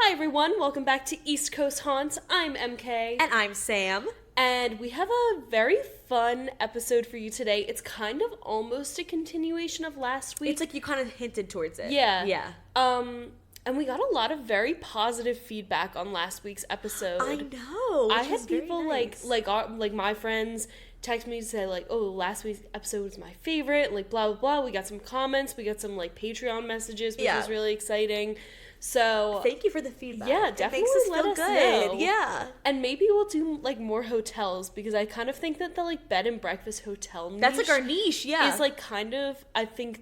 Hi everyone, welcome back to East Coast Haunts. I'm MK. And I'm Sam. And we have a very fun episode for you today. It's kind of almost a continuation of last week. It's like you kind of hinted towards it. Yeah. Yeah. And we got a lot of very positive feedback on last week's episode. I know. I had people like my friends text me to say like, oh, last week's episode was my favorite, like blah blah blah. We got some comments, we got some like Patreon messages, which was really exciting. So thank you for the feedback. Yeah, definitely it makes us let feel us good. know. Yeah. And maybe we'll do like more hotels because I kind of think that the like bed and breakfast hotel niche That's like our niche, yeah. is like kind of I think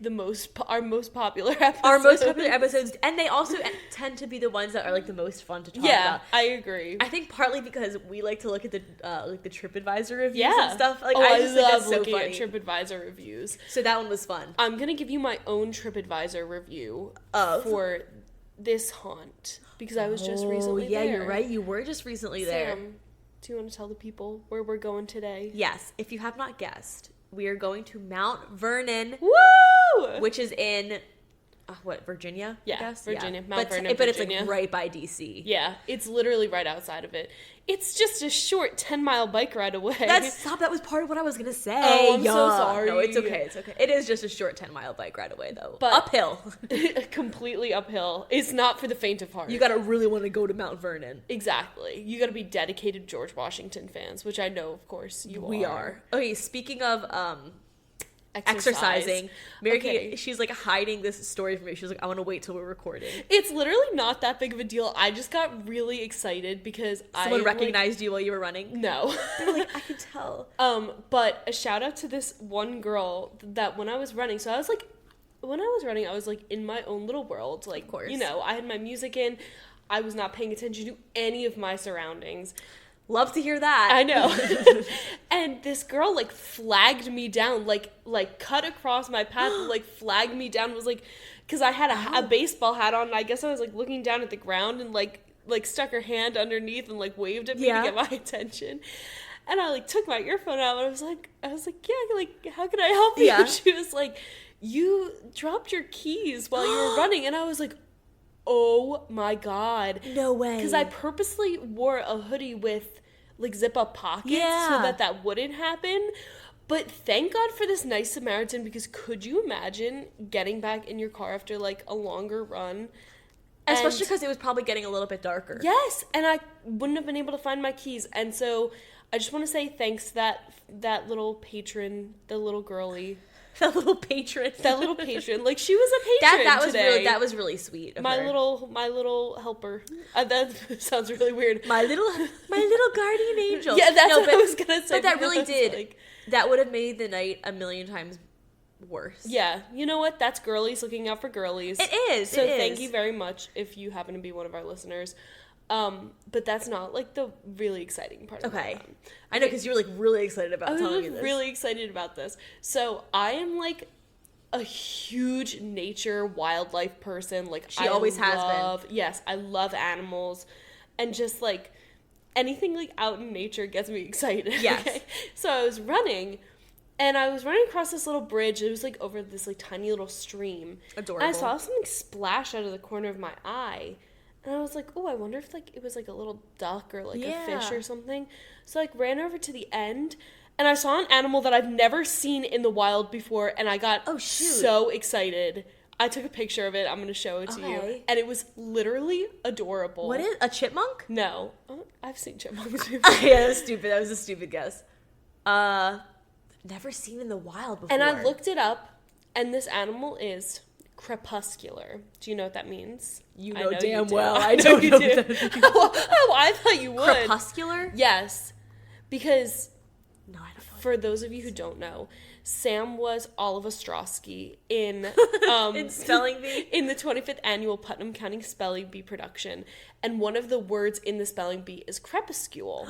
our most popular episodes. Our most popular episodes, and they also tend to be the ones that are like the most fun to talk about. Yeah, I agree. I think partly because we like to look at the TripAdvisor reviews and stuff. Like I just think love that's so looking funny. at TripAdvisor reviews. So that one was fun. I'm gonna give you my own TripAdvisor review for this haunt because I was just recently there. Yeah, you're right. You were just recently there. Sam, do you want to tell the people where we're going today? Yes. If you have not guessed, we are going to Mount Vernon. Woo! Which is in Virginia? Yeah, I guess? Virginia. Yeah. Mount Vernon, but Virginia. It's like right by DC. Yeah, it's literally right outside of it. It's just a short 10-mile bike ride away. That was part of what I was gonna say. Oh, I'm so sorry. No, it's okay. It's okay. It is just a short 10-mile bike ride away, though. But uphill. Completely uphill. It's not for the faint of heart. You gotta really want to go to Mount Vernon. Exactly. You gotta be dedicated George Washington fans, which I know, of course, we are. Okay, speaking of exercising. Mary, she's like hiding this story from me. She's like, I want to wait till we're recording. It's literally not that big of a deal. I just got really excited because someone recognized you while you were running. No, they were like, I can tell. But a shout out to this one girl that when I was running. So I was like, I was like in my own little world. Like, of course, I had my music in. I was not paying attention to any of my surroundings. Love to hear that. I know. And this girl like flagged me down, like cut across my path, like flagged me down. Was like, because I had a baseball hat on, and I guess I was like looking down at the ground and like stuck her hand underneath and like waved at me to get my attention. And I like took my earphone out and I was like, yeah, like how can I help you? Yeah. She was like, you dropped your keys while you were running, and I was like, oh my god, no way. Because I purposely wore a hoodie with like zip up pockets so that wouldn't happen. But thank God for this nice Samaritan, because could you imagine getting back in your car after like a longer run? Especially because it was probably getting a little bit darker. Yes, and I wouldn't have been able to find my keys. And so I just want to say thanks to that little patron, the little girlie. That little patron. Like she was a patron today. That was really sweet of her. My little helper. That sounds really weird. My little guardian angel. Yeah, that's what I was gonna say. But that really did. That would have made the night a million times worse. Yeah, you know what? That's girlies looking out for girlies. It is. So thank you very much if you happen to be one of our listeners. But that's not like the really exciting part of it. I know, because you were like really excited about telling me this. I was really excited about this. So I am like a huge nature wildlife person. Like she always has been. Yes, I love animals, and just like anything like out in nature gets me excited. Yes. Okay? So I was running. And I was running across this little bridge. It was like over this like tiny little stream. Adorable. And I saw something splash out of the corner of my eye. And I was like, oh, I wonder if like it was like a little duck or like a fish or something. So I like ran over to the end, and I saw an animal that I've never seen in the wild before, and I got so excited. I took a picture of it. I'm going to show it to you. And it was literally adorable. What is a chipmunk? No. I've seen chipmunks before. Yeah, that was stupid. That was a stupid guess. Never seen in the wild before. And I looked it up, and this animal is crepuscular. Do you know what that means? You know damn you well. I don't know what that means. Oh, I thought you would. Crepuscular? Yes. Because, no, I don't know. For those of you who don't know, Sam was Olive Ostrowski in in Spelling Bee, in the 25th annual Putnam County Spelling Bee production, and one of the words in the Spelling Bee is crepuscule.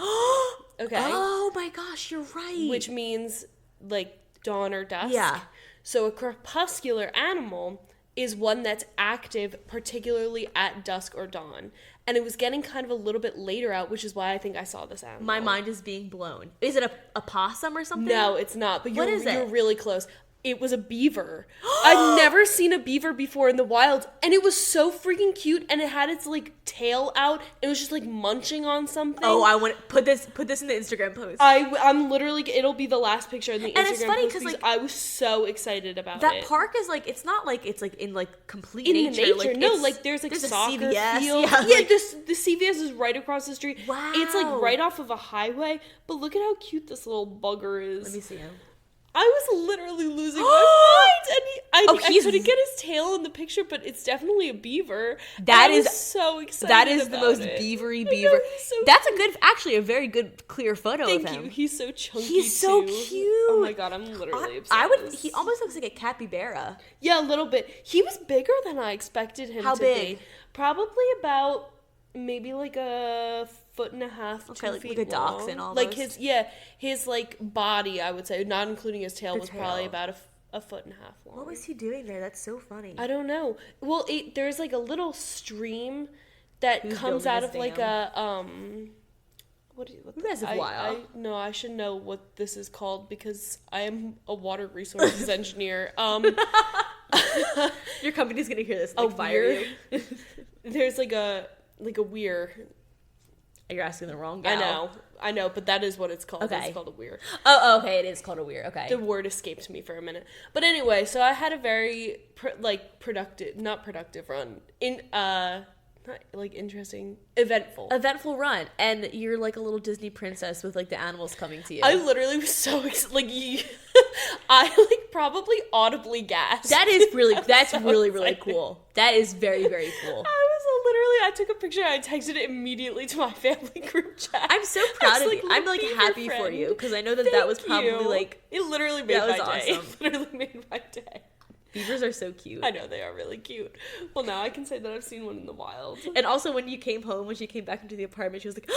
Okay. Oh my gosh, you're right. Which means like dawn or dusk. Yeah. So a crepuscular animal is one that's active particularly at dusk or dawn. And it was getting kind of a little bit later out, which is why I think I saw this animal. My mind is being blown. Is it a possum or something? No, it's not. But you're really close. it was a beaver. I've never seen a beaver before in the wild, and it was so freaking cute, and it had its like tail out. It was just like munching on something. Oh, I want to put this in the Instagram post. I'm literally, it'll be the last picture in the Instagram post. And it's funny because like I was so excited about that it. park is like, it's not like it's like in like complete In nature. the nature, like, no, like there's like soccer a CVS. field. Yeah, Yeah, like, the CVS is right across the street. Wow. It's like right off of a highway. But look at how cute this little bugger is. let me see him. I was literally losing my mind, and I couldn't get his tail in the picture, but it's definitely a beaver. That I is was so excited. That is the about most it. beavery I beaver. know, he's so That's cute. actually a very good clear photo Thank of him. you. He's so chunky. He's so too. cute. Oh my god, I'm literally obsessed. He almost looks like a capybara. Yeah, a little bit. He was bigger than I expected him How to big? be. Probably about maybe like a foot and a half, Okay, 2 like feet a long. dachshund almost. Like his like body, I would say, not including his tail, The was tail. probably about a foot and a half long. What was he doing there? That's so funny. I don't know. Well, there's like a little stream that Who's comes building out this of like dam? what You guys have wild. No, I should know what this is called because I am a water resources engineer. Your company's gonna hear this. A Like, fire weir. you. There's like a weir. You're asking the wrong gal. I know, but that is what it's called. Okay. It's called a weir. Oh, okay. It is called a weir. Okay. The word escaped me for a minute. But anyway, so I had a very not productive run in not like interesting, Eventful run, and you're like a little Disney princess with like the animals coming to you. I literally was so I like probably audibly gasped. That's really cool. That is very, very cool. I took a picture and I texted it immediately to my family group chat. I'm so proud of you. I'm like beaver happy friend. for you because I know that was probably like, it literally made that was my day. awesome. It literally made my day. beavers are so cute. I know, they are really cute. Well, now I can say that I've seen one in the wild. And also when she came back into the apartment, she was like,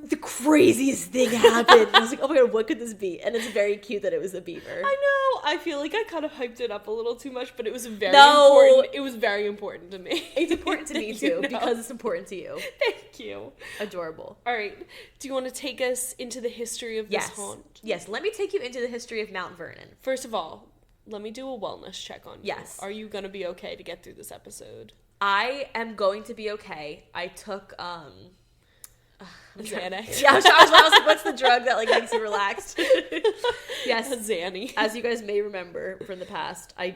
the craziest thing happened. I was like, oh my god, what could this be? And it's very cute that it was a beaver. I know. I feel like I kind of hyped it up a little too much, but it was important. It was very important to me. It's important to me too, because it's important to you. Thank you. Adorable. All right. Do you want to take us into the history of this haunt? Yes, let me take you into the history of Mount Vernon. First of all, let me do a wellness check on you. Yes. Are you going to be okay to get through this episode? I am going to be okay. I took Xanax. Yeah, I was like, what's the drug that like makes you relaxed? Yes, Xanny. As you guys may remember from the past, I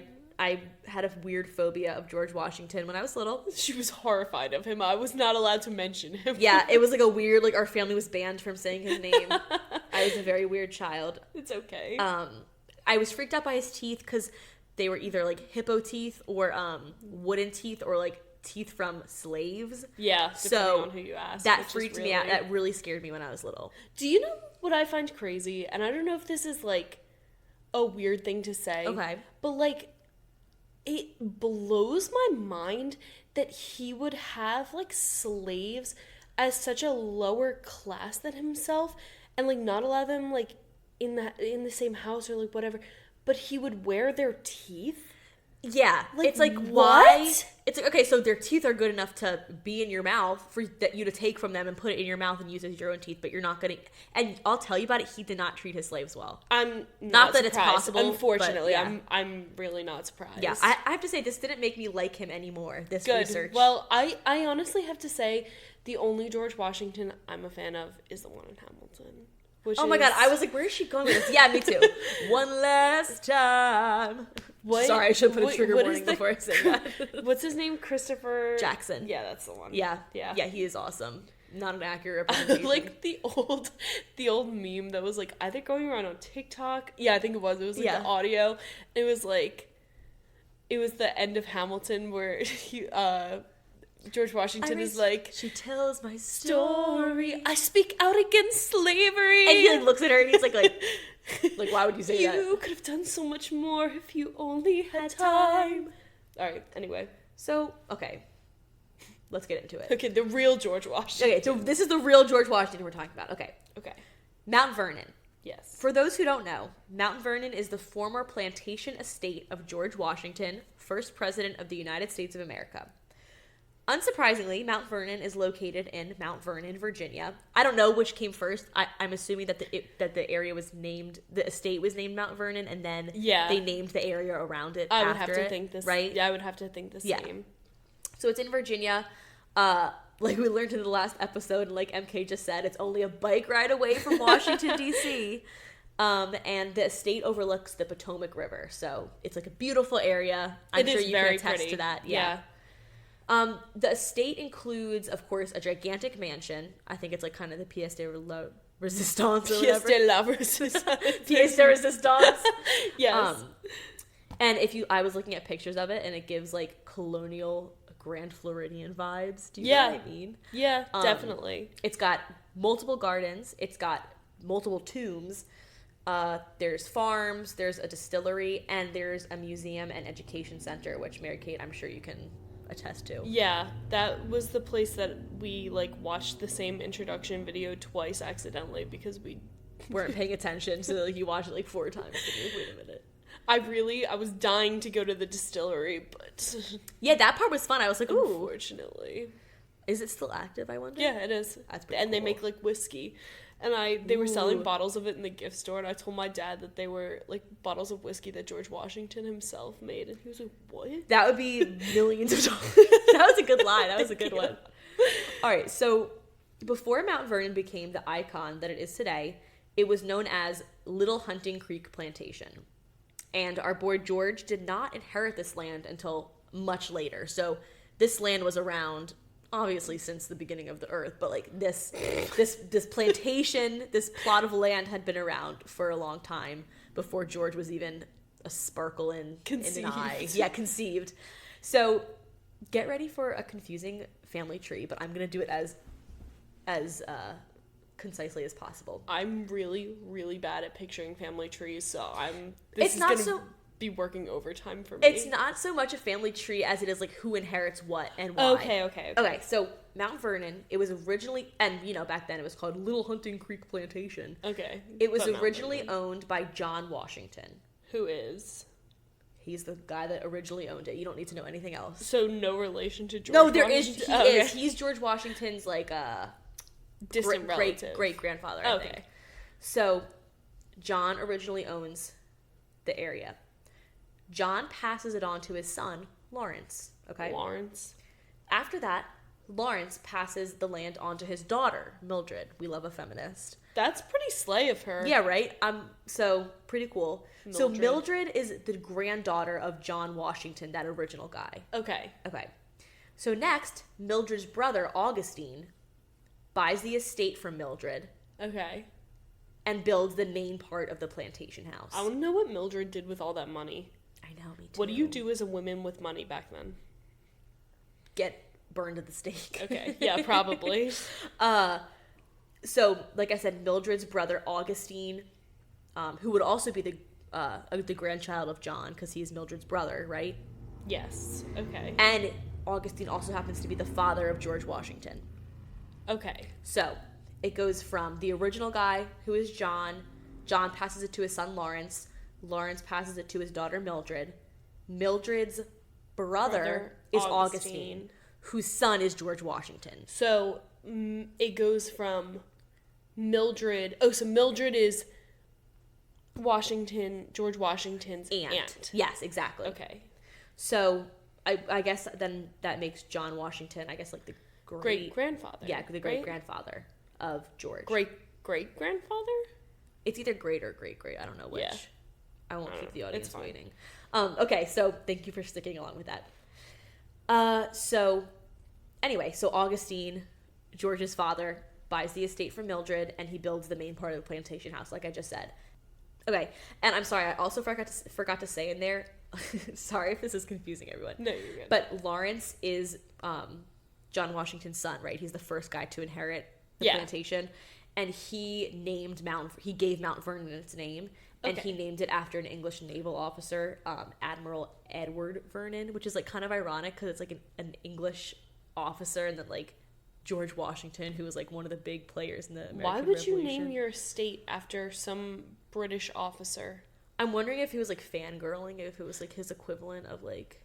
had a weird phobia of George Washington when I was little. She was horrified of him. I was not allowed to mention him. Yeah, it was like a weird, like our family was banned from saying his name. I was a very weird child. It's okay. I was freaked out by his teeth because they were either like hippo teeth or wooden teeth or like teeth from slaves. Yeah, so on who you ask. That freaked me out. That really scared me when I was little. Do you know what I find crazy? And I don't know if this is like a weird thing to say. Okay. But like, it blows my mind that he would have like slaves as such a lower class than himself and like not allow them like in the same house or like whatever, but he would wear their teeth. Yeah, like, it's like, what? why? It's like, okay, so their teeth are good enough to be in your mouth for you to take from them and put it in your mouth and use as your own teeth, but you're not gonna. And I'll tell you about it. He did not treat his slaves well. I'm not that surprised. it's possible. Unfortunately, but, yeah. I'm really not surprised. Yeah, I have to say this didn't make me like him anymore. This Good. research. Well, I honestly have to say the only George Washington I'm a fan of is the one in Hamilton. Oh my god, I was like, where is she going with this? Yeah, me too. One last time. What? Sorry, I should put a trigger warning before I say that. What's his name? Christopher Jackson. Yeah, that's the one. Yeah, he is awesome. Not an accurate representation. Like the old meme that was like either going around on TikTok. Yeah, I think it was. It was like the audio. It was like it was the end of Hamilton where George Washington is like, she tells my story. I speak out against slavery. And he like looks at her and he's like why would you say that? You could have done so much more if you only had time. All right. Anyway, so okay, let's get into it. Okay, the real George Washington. Okay, so this is the real George Washington we're talking about. Okay. Mount Vernon. Yes. For those who don't know, Mount Vernon is the former plantation estate of George Washington, first president of the United States of America. Unsurprisingly, Mount Vernon is located in Mount Vernon, Virginia. I don't know which came first. I'm assuming that the area was named, the estate was named Mount Vernon, and then they named the area around it. I would have to think this, right? Yeah, I would have to think the same. So it's in Virginia. Like we learned in the last episode, and like MK just said, it's only a bike ride away from Washington, D.C. And the estate overlooks the Potomac River, so it's like a beautiful area. I'm sure you can attest to that. Yeah. The estate includes, of course, a gigantic mansion. I think it's like kind of the pièce de la résistance or whatever. Pièce de la résistance. Pièce de résistance. Yes. And I was looking at pictures of it, and it gives like colonial Grand Floridian vibes. Do you know what I mean? Yeah, definitely. It's got multiple gardens. It's got multiple tombs. There's farms, there's a distillery, and there's a museum and education center, which Mary Kate, I'm sure you can attest to. Yeah, that was the place that we like watched the same introduction video twice accidentally because we weren't paying attention, so like you watched it like 4 times and you're like, wait a minute. I was dying to go to the distillery, but yeah, that part was fun. I was like, ooh. Unfortunately. Is it still active, I wonder? Yeah, it is. That's pretty cool. They make like whiskey. And they were selling Ooh. bottles of it in the gift store, and I told my dad that they were like bottles of whiskey that George Washington himself made, and he was like, "What?" That would be millions of dollars. That was a good lie. That was a good one. All right, so before Mount Vernon became the icon that it is today, it was known as Little Hunting Creek Plantation. And our boy George did not inherit this land until much later. So this land was around, obviously, since the beginning of the earth, but like this plantation, this plot of land had been around for a long time before George was even a sparkle in an eye. Yeah, conceived. So get ready for a confusing family tree, but I'm gonna do it as concisely as possible. I'm really, really bad at picturing family trees, so It's not so be working overtime for me. It's not so much a family tree as it is like who inherits what and why. Okay, so Mount Vernon, it was originally, and you know, back then it was called Little Hunting Creek Plantation. Okay. It was originally owned by John Washington. Who is? He's the guy that originally owned it. You don't need to know anything else. So no relation to George No, there Washington? is. He is. He's George Washington's like distant relative. Great grandfather, I think. So John originally owns the area. John passes it on to his son, Lawrence. Okay? Lawrence. After that, Lawrence passes the land on to his daughter, Mildred. We love a feminist. That's pretty slay of her. Yeah, right? So, pretty cool. Mildred. So, Mildred is the granddaughter of John Washington, that original guy. Okay. So, next, Mildred's brother, Augustine, buys the estate from Mildred. Okay. And builds the main part of the plantation house. I want to know what Mildred did with all that money. I know, me too. What do you do as a woman with money back then? Get burned at the stake. Okay, yeah, probably. So, like I said, Mildred's brother, Augustine, who would also be the grandchild of John, because he's Mildred's brother, right? Yes, okay. And Augustine also happens to be the father of George Washington. Okay. So, it goes from the original guy, who is John. John passes it to his son, Lawrence. Lawrence passes it to his daughter, Mildred. Mildred's brother is Augustine, whose son is George Washington. So, it goes from Mildred... Oh, so Mildred is George Washington's aunt. Yes, exactly. Okay. So, I guess then that makes John Washington, I guess, like the great-grandfather. Yeah, the great-grandfather of George. Great-great-grandfather? It's either great or great-great. I don't know which. Yeah. I won't keep the audience waiting. Okay, so thank you for sticking along with that. So Augustine, George's father, buys the estate from Mildred, and he builds the main part of the plantation house, like I just said. Okay, and I'm sorry, I also forgot to say in there, sorry if this is confusing everyone. No, you're good. But Lawrence is John Washington's son, right? He's the first guy to inherit the plantation. And he gave Mount Vernon its name, and he named it after an English naval officer, Admiral Edward Vernon, which is like kind of ironic because it's like an English officer, and then like George Washington, who was like one of the big players in the American Revolution. Why would you name your estate after some British officer? I'm wondering if he was like fangirling, if it was like his equivalent of like,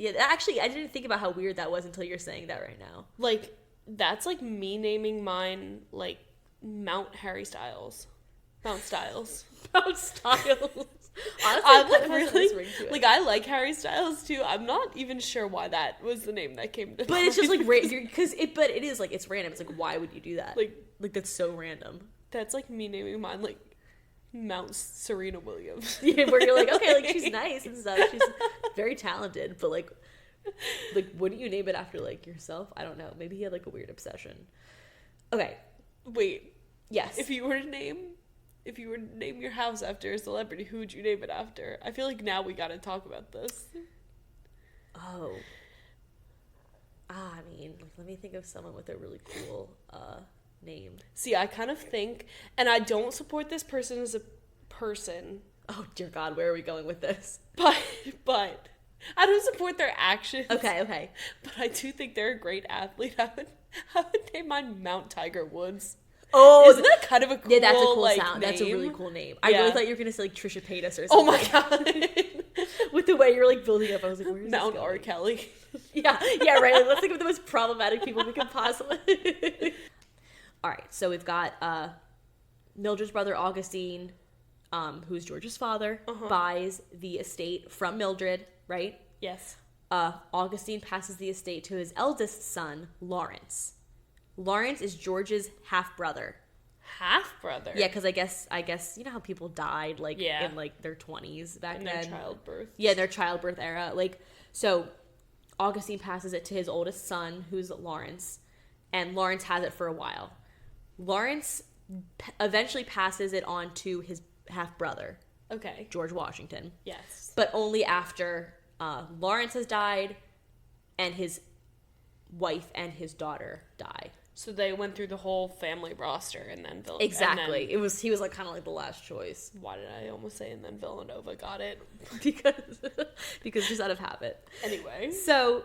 Yeah, actually, I didn't think about how weird that was until you're saying that right now. Like, that's like me naming mine, like, Mount Harry Styles. Mount Styles. Mount Styles. Honestly, I'm like kind of has a really, nice ring to it. like, I like Harry Styles too. I'm not even sure why that was the name that came to But mind. it's just like but it is like it's random. It's like, why would you do that? Like that's so random. That's like me naming mine like Mount Serena Williams. Yeah, where you're like, okay, like she's nice and stuff. She's very talented, but like wouldn't you name it after like yourself? I don't know. Maybe he had like a weird obsession. Okay. Wait. Yes. If you were to name your house after a celebrity, who would you name it after? I feel like now we gotta talk about this. Oh. I mean, like, let me think of someone with a really cool name. See, I kind of think, and I don't support this person as a person. Oh dear God, where are we going with this? But I don't support their actions. Okay. But I do think they're a great athlete. I would name mine Mount Tiger Woods. Oh, isn't that kind of a cool? Yeah, that's a cool like, sound. name? That's a really cool name. I really thought you were gonna say like Trisha Paytas or something. Oh my God. With the way you're like building up, I was like, where's Mount this R. going? Kelly. Yeah, right. Like, let's think of the most problematic people we could possibly. All right, so we've got Mildred's brother Augustine, who's George's father, buys the estate from Mildred, right? Yes. Augustine passes the estate to his eldest son, Lawrence. Lawrence is George's half brother. Half brother. Yeah, because I guess you know how people died like in like their 20s back in then. Their childbirth. Yeah, their childbirth era. Like, so Augustine passes it to his oldest son, who's Lawrence, and Lawrence has it for a while. Lawrence eventually passes it on to his half brother. Okay. George Washington. Yes. But only after Lawrence has died, and his wife and his daughter die. So they went through the whole family roster and then Villanova. Exactly. He was like kind of like the last choice. Why did I almost say and then Villanova got it? because just out of habit. Anyway. So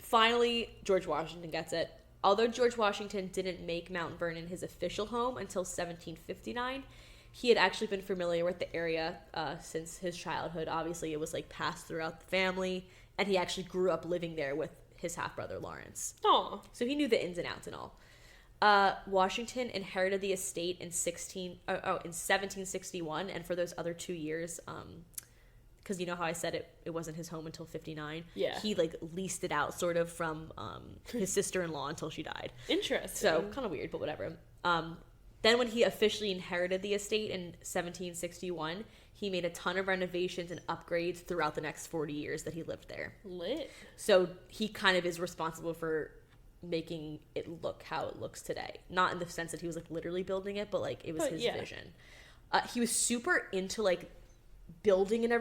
finally George Washington gets it. Although George Washington didn't make Mount Vernon his official home until 1759, he had actually been familiar with the area since his childhood. Obviously, it was like passed throughout the family, and he actually grew up living there with his half-brother Lawrence. Aw. So he knew the ins and outs and all. Washington inherited the estate in 1761, and for those other 2 years, because you know how I said it wasn't his home until 59? Yeah. He like leased it out sort of from his sister-in-law until she died. Interesting. So kind of weird, but whatever. Then when he officially inherited the estate in 1761, he made a ton of renovations and upgrades throughout the next 40 years that he lived there. Lit. So he kind of is responsible for making it look how it looks today. Not in the sense that he was like literally building it, but like it was his vision. He was super into like building and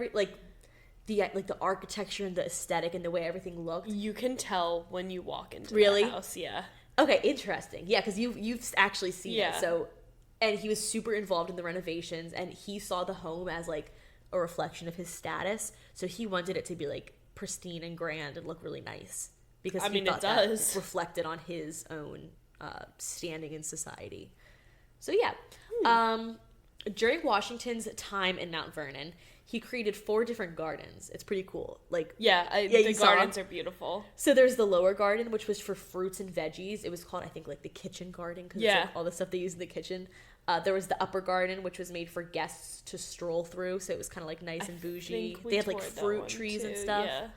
the architecture and the aesthetic and the way everything looked. You can tell when you walk into Really? the house, yeah. Okay, interesting. Yeah, because you've actually seen Yeah. it. So, and he was super involved in the renovations, and he saw the home as like a reflection of his status. So he wanted it to be like pristine and grand and look really nice because he thought that reflected on his own standing in society. So yeah, during Washington's time in Mount Vernon, he created 4 different gardens. It's pretty cool. Like the gardens are beautiful. So there's the lower garden, which was for fruits and veggies. It was called, I think, like the kitchen garden because it's like all the stuff they use in the kitchen. There was the upper garden, which was made for guests to stroll through, so it was kind of like nice and bougie. They had like fruit trees and stuff. Yeah.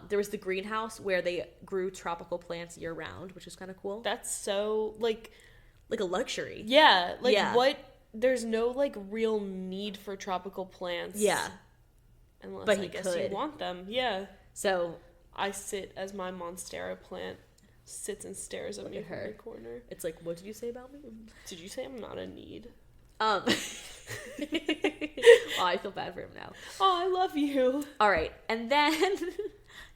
There was the greenhouse where they grew tropical plants year round, which was kind of cool. That's so like a luxury. Yeah, what. There's no, like, real need for tropical plants. Yeah. Unless, but I guess you want them. Yeah. So. I sit as my Monstera plant sits and stares at me from the corner. It's like, what did you say about me? Did you say I'm not a need? Oh, I feel bad for him now. Oh, I love you. All right. And then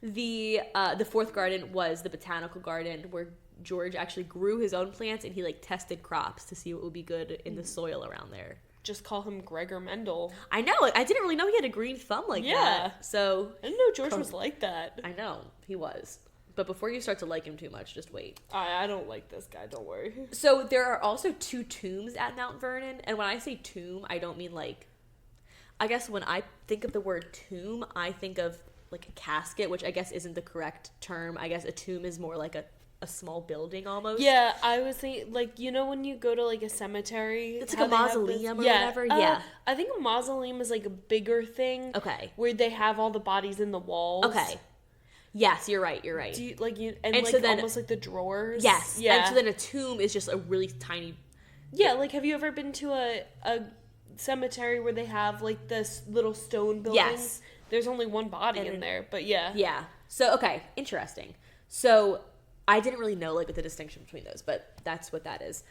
the 4th garden was the botanical garden where George actually grew his own plants and he like tested crops to see what would be good in the soil around there. Just call him Gregor Mendel. I know. I didn't really know he had a green thumb like that. So I didn't know George was like that. I know. He was. But before you start to like him too much, just wait. I don't like this guy. Don't worry. So there are also 2 tombs at Mount Vernon. And when I say tomb, I don't mean like... I guess when I think of the word tomb, I think of like a casket, which I guess isn't the correct term. I guess a tomb is more like a small building almost. Yeah, I was thinking, like, you know when you go to, like, a cemetery? It's like a mausoleum or whatever? Yeah. I think a mausoleum is, like, a bigger thing. Okay. Where they have all the bodies in the walls. Okay. Yes, you're right. Do you, like, and like, so then, almost like the drawers? Yes. Yeah. And so then a tomb is just a really tiny... Yeah, like, have you ever been to a cemetery where they have, like, this little stone building? Yes. There's only one body in there, but yeah. Yeah. So, okay, interesting. So... I didn't really know like what the distinction between those, but that's what that is.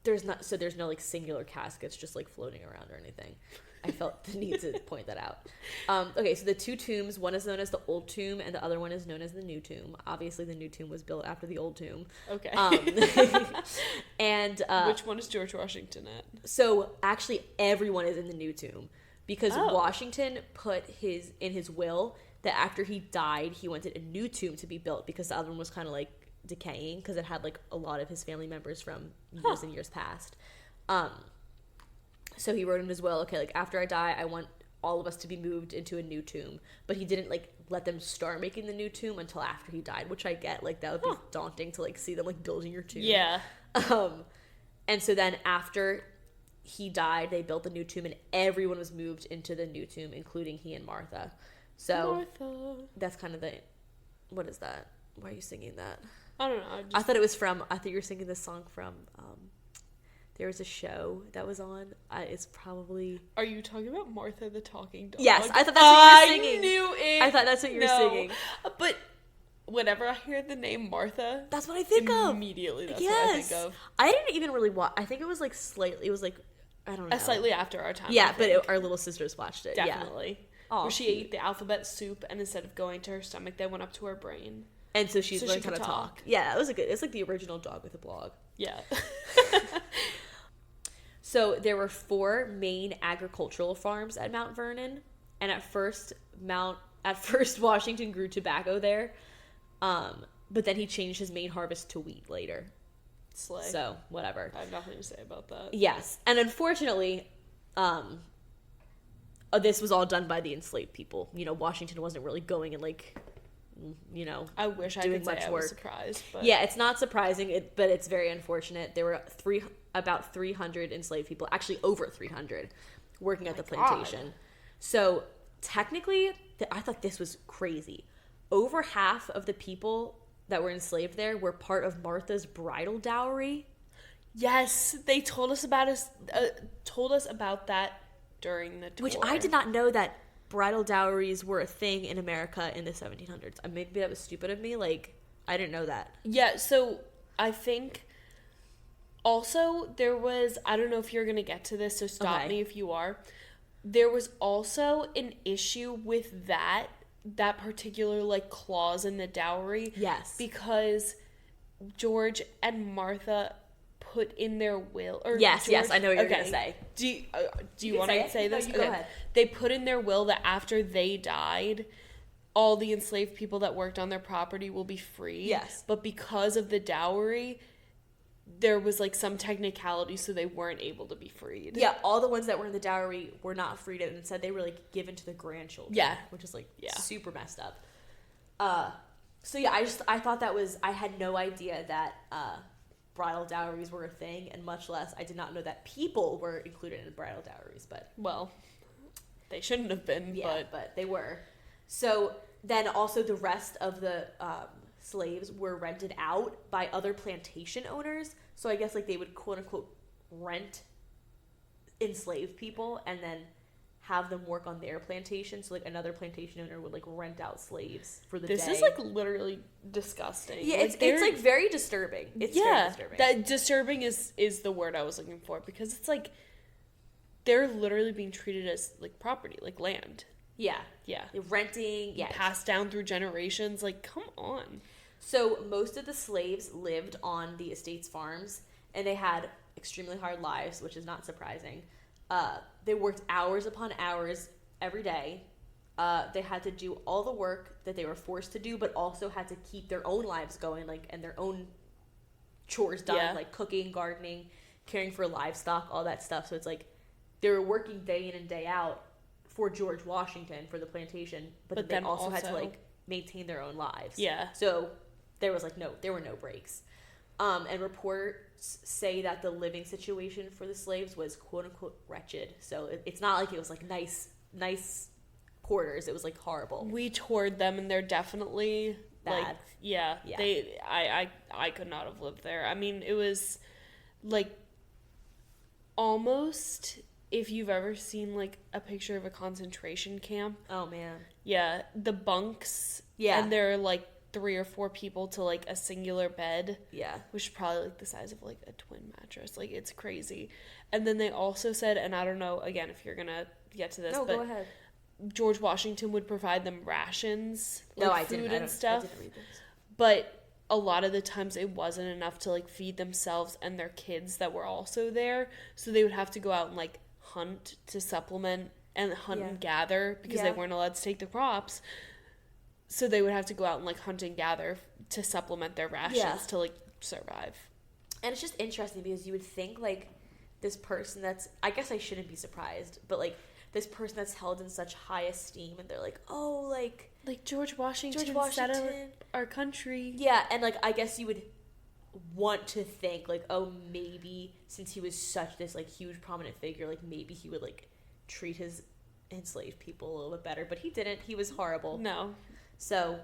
There's no like singular caskets just like floating around or anything. I felt the need to point that out. Okay, so the two tombs, one is known as the old tomb and the other one is known as the new tomb. Obviously the new tomb was built after the old tomb. Okay. And which one is George Washington at? So actually everyone is in the new tomb because Washington put in his will that after he died, he wanted a new tomb to be built because the other one was kind of like decaying because it had like a lot of his family members from years and years past. So he wrote in his will, okay, like after I die, I want all of us to be moved into a new tomb. But he didn't like let them start making the new tomb until after he died, which I get. Like that would be daunting to like see them like building your tomb. Yeah. And so then after he died, they built the new tomb and everyone was moved into the new tomb, including he and Martha. So Martha. That's kind of the... What is that? Why are you singing that? I don't know. I thought you were singing this song from... there was a show that was on. It's probably... Are you talking about Martha the Talking Dog? Yes, I thought that's what you were singing. I knew it. I thought that's what you were singing. But whenever I hear the name Martha... That's what I think of. Immediately, that's what I think of. I didn't even really watch... I think it was like slightly... It was like... I don't know. Slightly after our time. Yeah, but our little sisters watched it. Definitely. Yeah. Where she ate the alphabet soup, and instead of going to her stomach, they went up to her brain. And so she learned how to talk. Yeah, it's like the original Dog with a Blog. Yeah. So there were 4 main agricultural farms at Mount Vernon, and at first Washington grew tobacco there, but then he changed his main harvest to wheat later. Slay. So whatever. I have nothing to say about that. Yes, and unfortunately, this was all done by the enslaved people. You know, Washington wasn't really going and like, you know, I wish I could say I was surprised. But... Yeah, it's not surprising, but it's very unfortunate. There were about 300 enslaved people, actually over 300, working at the plantation. God. So technically, I thought this was crazy. Over half of the people that were enslaved there were part of Martha's bridal dowry. Yes, they told us about that during the tour. Which I did not know that bridal dowries were a thing in America in the 1700s. Maybe that was stupid of me. Like, I didn't know that. Yeah, so I think also there was, I don't know if you're going to get to this, so stop me if you are. There was also an issue with that particular, like, clause in the dowry. Yes. Because George and Martha put in their will, or yes, George, I know what you're gonna say. Do you want to say this? No, you go ahead. They put in their will that after they died, all the enslaved people that worked on their property will be free. Yes, but because of the dowry, there was like some technicality, so they weren't able to be freed. Yeah, all the ones that were in the dowry were not freed, and instead they were like given to the grandchildren. Yeah, which is like super messed up. So yeah, I thought that was, I had no idea that bridal dowries were a thing, and much less I did not know that people were included in bridal dowries. But well, they shouldn't have been. Yeah, but they were. So then also the rest of the slaves were rented out by other plantation owners. So I guess like they would quote unquote rent enslaved people and then have them work on their plantation. So like another plantation owner would like rent out slaves for the day. This is like literally disgusting. Yeah, like, it's like very disturbing. It's very disturbing. That disturbing is the word I was looking for, because it's like they're literally being treated as like property, like land. Yeah. Yeah. Renting, passed down through generations. Like, come on. So most of the slaves lived on the estate's farms, and they had extremely hard lives, which is not surprising. They worked hours upon hours every day. They had to do all the work that they were forced to do, but also had to keep their own lives going, like, and their own chores done, like cooking, gardening, caring for livestock, all that stuff. So it's like they were working day in and day out for George Washington for the plantation, but they also had to like maintain their own lives. Yeah. So there were no breaks. And reports say that the living situation for the slaves was quote unquote wretched. So it's not like it was like nice quarters. It was like horrible. We toured them, and they're definitely bad. Like, yeah. I could not have lived there. I mean, it was like almost, if you've ever seen like a picture of a concentration camp. Oh man. Yeah, the bunks. Yeah. And there are like 3 or 4 people to like a singular bed. Yeah. Which is probably like the size of like a twin mattress. Like, it's crazy. And then they also said, and I don't know, again, if you're gonna get to this, no, but go ahead. George Washington would provide them rations, like no, I food didn't, and stuff. I didn't read this. But a lot of the times it wasn't enough to like feed themselves and their kids that were also there. So they would have to go out and like hunt to supplement and hunt and gather because they weren't allowed to take the crops. So they would have to go out and like hunt and gather to supplement their rations to like survive. And it's just interesting because you would think like this person that's, I guess I shouldn't be surprised, but like this person that's held in such high esteem, and they're like, oh, like George Washington settled our country. Yeah, and like I guess you would want to think like, oh, maybe since he was such this like huge prominent figure, like maybe he would like treat his enslaved people a little bit better, but he didn't. He was horrible. No. So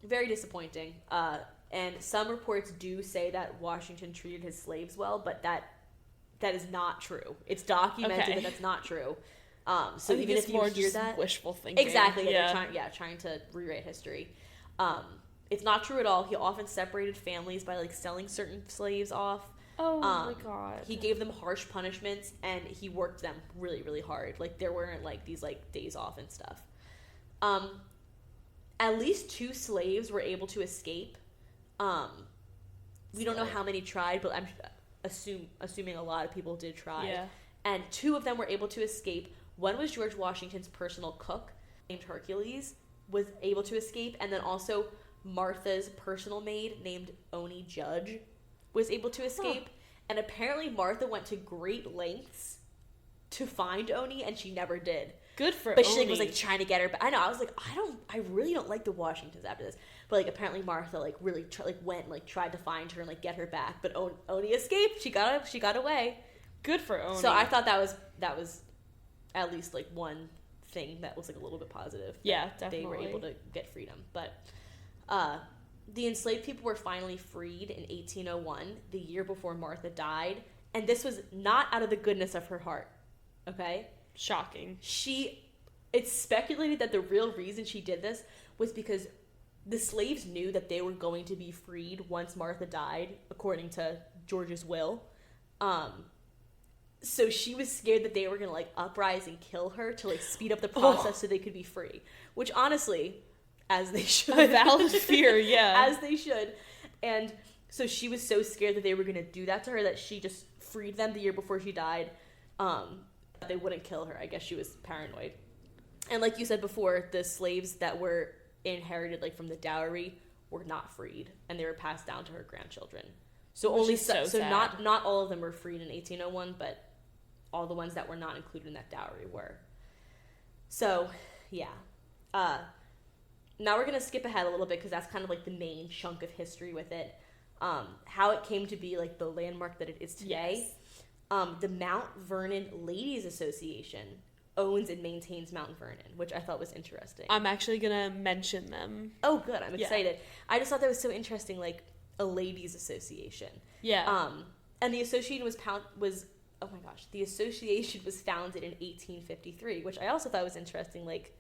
very disappointing. And some reports do say that Washington treated his slaves well, but that is not true. It's documented that that's not true. So even if you hear that, wishful thinking. Exactly. Yeah. They're trying to rewrite history. It's not true at all. He often separated families by like selling certain slaves off. Oh my god. He gave them harsh punishments, and he worked them really, really hard. Like there weren't like these like days off and stuff. At least 2 slaves were able to escape. We don't know how many tried, but I'm assuming a lot of people did try. Yeah. And 2 of them were able to escape. One was George Washington's personal cook, named Hercules, was able to escape. And then also Martha's personal maid, named Oni Judge, was able to escape. Huh. And apparently Martha went to great lengths to find Oni, and she never did. Good for But Oni. she like, was like trying to get her. But I know, I was like, I really don't like the Washingtons after this. But like apparently Martha like really went like tried to find her and like get her back. But Oni escaped. She got away. Good for Oni. So I thought that was at least like one thing that was like a little bit positive. Yeah, definitely. They were able to get freedom. But the enslaved people were finally freed in 1801, the year before Martha died. And this was not out of the goodness of her heart. Okay? Shocking. It's speculated that the real reason she did this was because the slaves knew that they were going to be freed once Martha died, according to George's will. So she was scared that they were going to like uprise and kill her to like speed up the process so they could be free. Which honestly, as they should. A valid fear, yeah. As they should. And so she was so scared that they were going to do that to her that she just freed them the year before she died. They wouldn't kill her. I guess she was paranoid. And like you said before, the slaves that were inherited like from the dowry were not freed, and they were passed down to her grandchildren. So Which only is so sad. not all of them were freed in 1801, but all the ones that were not included in that dowry were. So, yeah. Now we're going to skip ahead a little bit because that's kind of like the main chunk of history with it. How it came to be like the landmark that it is today. Yes. The Mount Vernon Ladies Association owns and maintains Mount Vernon, which I thought was interesting. I'm actually going to mention them. Oh, good. I'm excited. I just thought that was so interesting, like a ladies association. Yeah. And the association the association was founded in 1853, which I also thought was interesting. Like,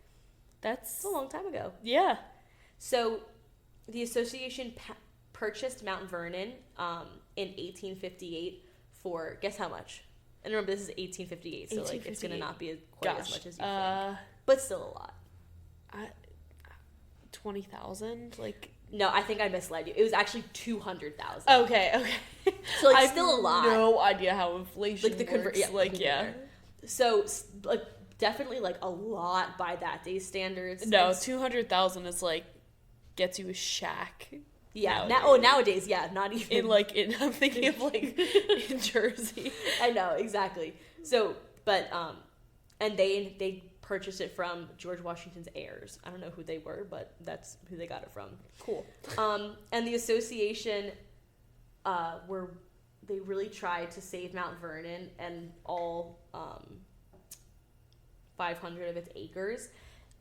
that's a long time ago. Yeah. So the association purchased Mount Vernon in 1858 for, guess how much? And remember, this is 1858, so like it's gonna not be quite as much as you think, but still a lot. 20,000, like. No, I think I misled you. It was actually 200,000. Okay. So like still a lot. No idea how inflation works. Yeah. So like definitely like a lot by that day's standards. No, 200,000 is like gets you a shack. Yeah. Nowadays, yeah, not even I'm thinking of like in Jersey. I know exactly. So, but and they purchased it from George Washington's heirs. I don't know who they were, but that's who they got it from. Cool. And the association were they really tried to save Mount Vernon and all 500 of its acres.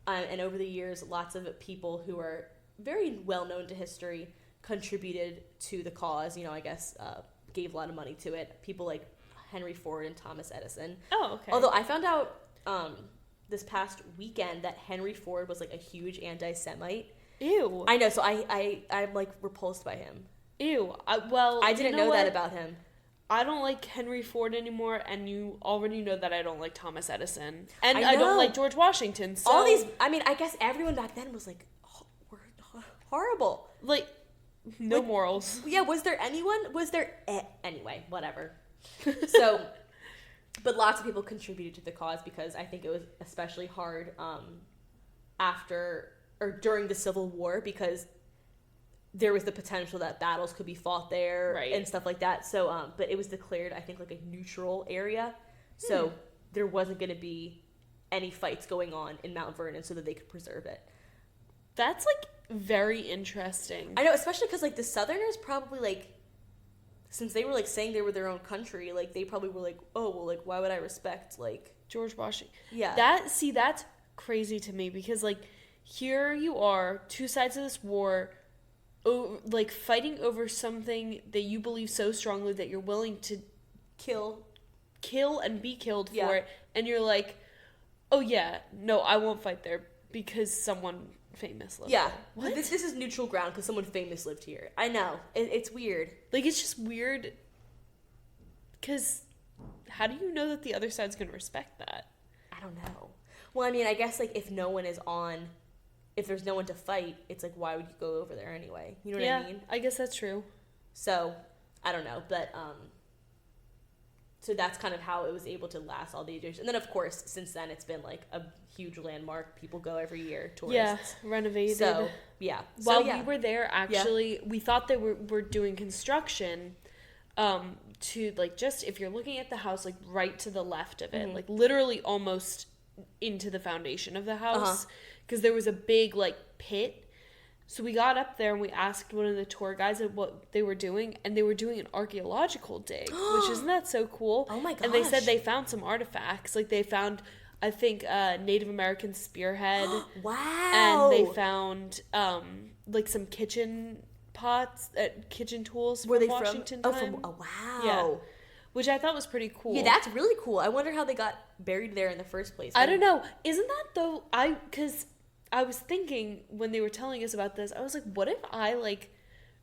And over the years, lots of people who are very well known to history contributed to the cause. I guess gave a lot of money to it. People like Henry Ford and Thomas Edison. Oh, okay. Although I found out this past weekend that Henry Ford was like a huge anti-Semite. Ew. I know, so I'm like repulsed by him. Ew. I didn't know that about him. I don't like Henry Ford anymore, and you already know that I don't like Thomas Edison. And I I don't like George Washington. So. All these, I guess everyone back then was like, horrible. Like, no morals. Yeah, was there anyone? Anyway, whatever. So, but lots of people contributed to the cause because I think it was especially hard after or during the Civil War because there was the potential that battles could be fought there and stuff like that. So, but it was declared, I think, like a neutral area. So there wasn't going to be any fights going on in Mount Vernon so that they could preserve it. That's, like, very interesting. I know, especially because, like, the Southerners probably, like, since they were, like, saying they were their own country, like, they probably were like, oh, well, like, why would I respect, like... George Washington. Yeah. That's crazy to me because, like, here you are, two sides of this war... like fighting over something that you believe so strongly that you're willing to kill and be killed for it, and you're like, oh yeah, no, I won't fight there because someone famous lived there. What? This is neutral ground because someone famous lived here. I know, it's weird. Like, it's just weird because how do you know that the other side's gonna respect that? I don't know. Well, I mean, I guess like if there's no one to fight, it's like, why would you go over there anyway? You know what I mean? I guess that's true. So, I don't know. But, so that's kind of how it was able to last all these years. And then, of course, since then, it's been like a huge landmark. People go every year, tourists. Yeah, renovated. So, yeah. While we were there, actually, we thought they were doing construction to, like, just, if you're looking at the house, like, right to the left of it. Like, literally almost into the foundation of the house. Because there was a big, like, pit. So we got up there and we asked one of the tour guides what they were doing. And they were doing an archaeological dig. Which, isn't that so cool? Oh, my gosh. And they said they found some artifacts. Like, they found, I think, a Native American spearhead. Wow. And they found, like, some kitchen pots, kitchen tools from Washington time. Oh, wow. Yeah. Which I thought was pretty cool. Yeah, that's really cool. I wonder how they got buried there in the first place. I don't know. Isn't that, though, because I was thinking when they were telling us about this, I was like, what if I, like,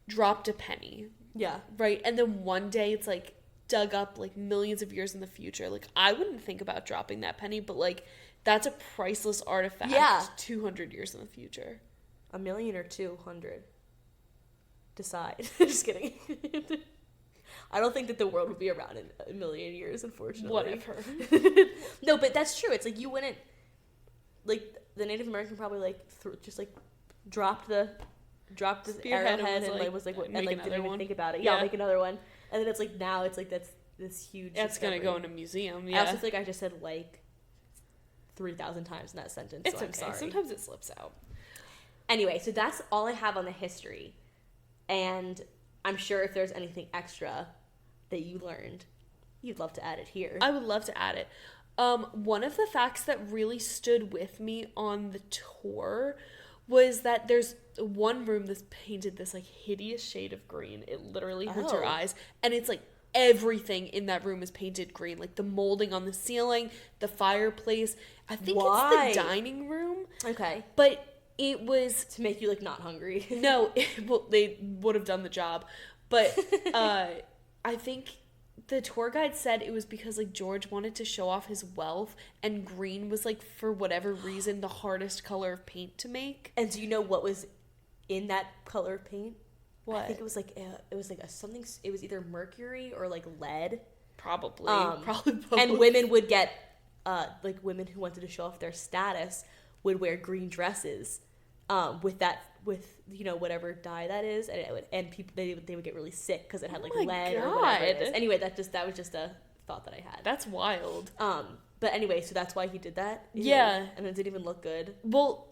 dropped a penny? Yeah. Right? And then one day it's, like, dug up, like, millions of years in the future. Like, I wouldn't think about dropping that penny, but, like, that's a priceless artifact 200 years in the future. 1,000,000 or 200? Decide. Just kidding. I don't think that the world would be around in 1,000,000 years, unfortunately. Whatever. No, but that's true. It's like you wouldn't, like, the Native American probably, like, just, like, dropped the arrowhead and was like, and, like, didn't even think about it. Yeah, I'll make another one. And then it's like, now it's like, that's this huge That's discovery. gonna go in a museum, I also feel like I just said, like, 3,000 times in that sentence, it's so I'm okay. sorry. Sometimes it slips out. Anyway, so that's all I have on the history. And I'm sure if there's anything extra that you learned, you'd love to add it here. I would love to add it. One of the facts that really stood with me on the tour was that there's one room that's painted this, like, hideous shade of green. It literally hurts your eyes. And it's, like, everything in that room is painted green. Like, the molding on the ceiling, the fireplace. I think it's the dining room. Okay. But it was... to make you, like, not hungry. No, well, they would have done the job. But I think the tour guide said it was because, like, George wanted to show off his wealth, and green was, like, for whatever reason, the hardest color of paint to make. And do you know what was in that color of paint? What? I think it was like something. It was either mercury or, like, lead. Probably both. And women would get, like, women who wanted to show off their status would wear green dresses, with you know, whatever dye that is, and people they would get really sick because it had, like, lead or whatever it is. Anyway, that was just a thought that I had. That's wild. But anyway, so that's why he did that? Yeah. And it didn't even look good? Well,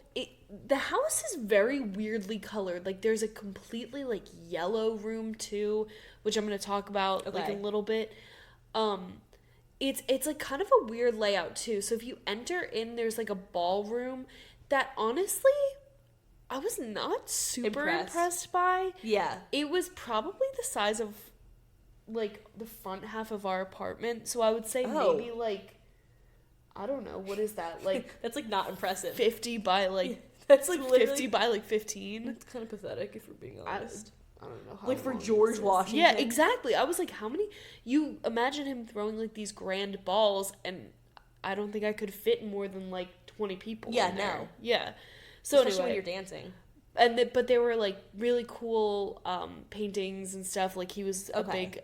the house is very weirdly colored. Like, there's a completely, like, yellow room, too, which I'm going to talk about, like, a little bit. It's, like, kind of a weird layout, too. So if you enter in, there's, like, a ballroom that, honestly, I was not super impressed by. Yeah. It was probably the size of, like, the front half of our apartment. So I would say maybe, like, I don't know, what is that? Like, that's, like, not impressive. 50 by, like, that's, like, 50 by, like, 15. It's kind of pathetic, if we're being honest. I don't know how. Like, for George Washington. Yeah, exactly. I was like, how many? You imagine him throwing, like, these grand balls, and I don't think I could fit more than, like, 20 people in there. No. Yeah. So especially when you're dancing. But they were, like, really cool paintings and stuff. Like, he was a big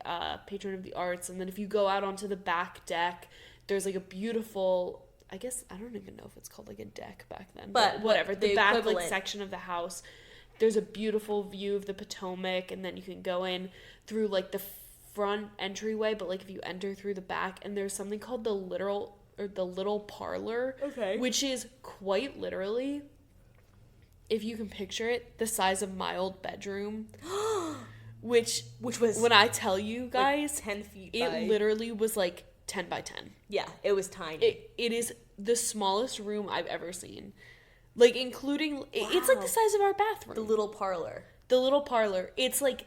patron of the arts. And then if you go out onto the back deck, there's, like, a beautiful, I guess, I don't even know if it's called, like, a deck back then. But whatever. The back, like, section of the house, there's a beautiful view of the Potomac. And then you can go in through, like, the front entryway. But, like, if you enter through the back, and there's something called the little parlor. Okay. Which is quite literally, if you can picture it, the size of my old bedroom. which was, when I tell you guys, like 10 feet it literally was like 10 by 10. Yeah, it was tiny. It is the smallest room I've ever seen. Like, including, it's like the size of our bathroom. The little parlor. It's like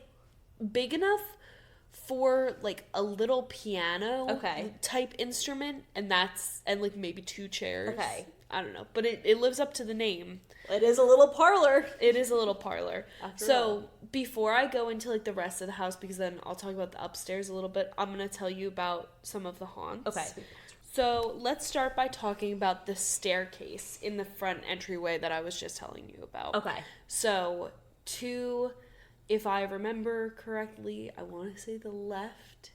big enough for like a little piano type instrument, and like maybe 2 chairs. Okay. I don't know, but it lives up to the name. It is a little parlor. So before I go into like the rest of the house, because then I'll talk about the upstairs a little bit, I'm going to tell you about some of the haunts. Okay. So let's start by talking about the staircase in the front entryway that I was just telling you about. Okay. So if I remember correctly, I want to say the left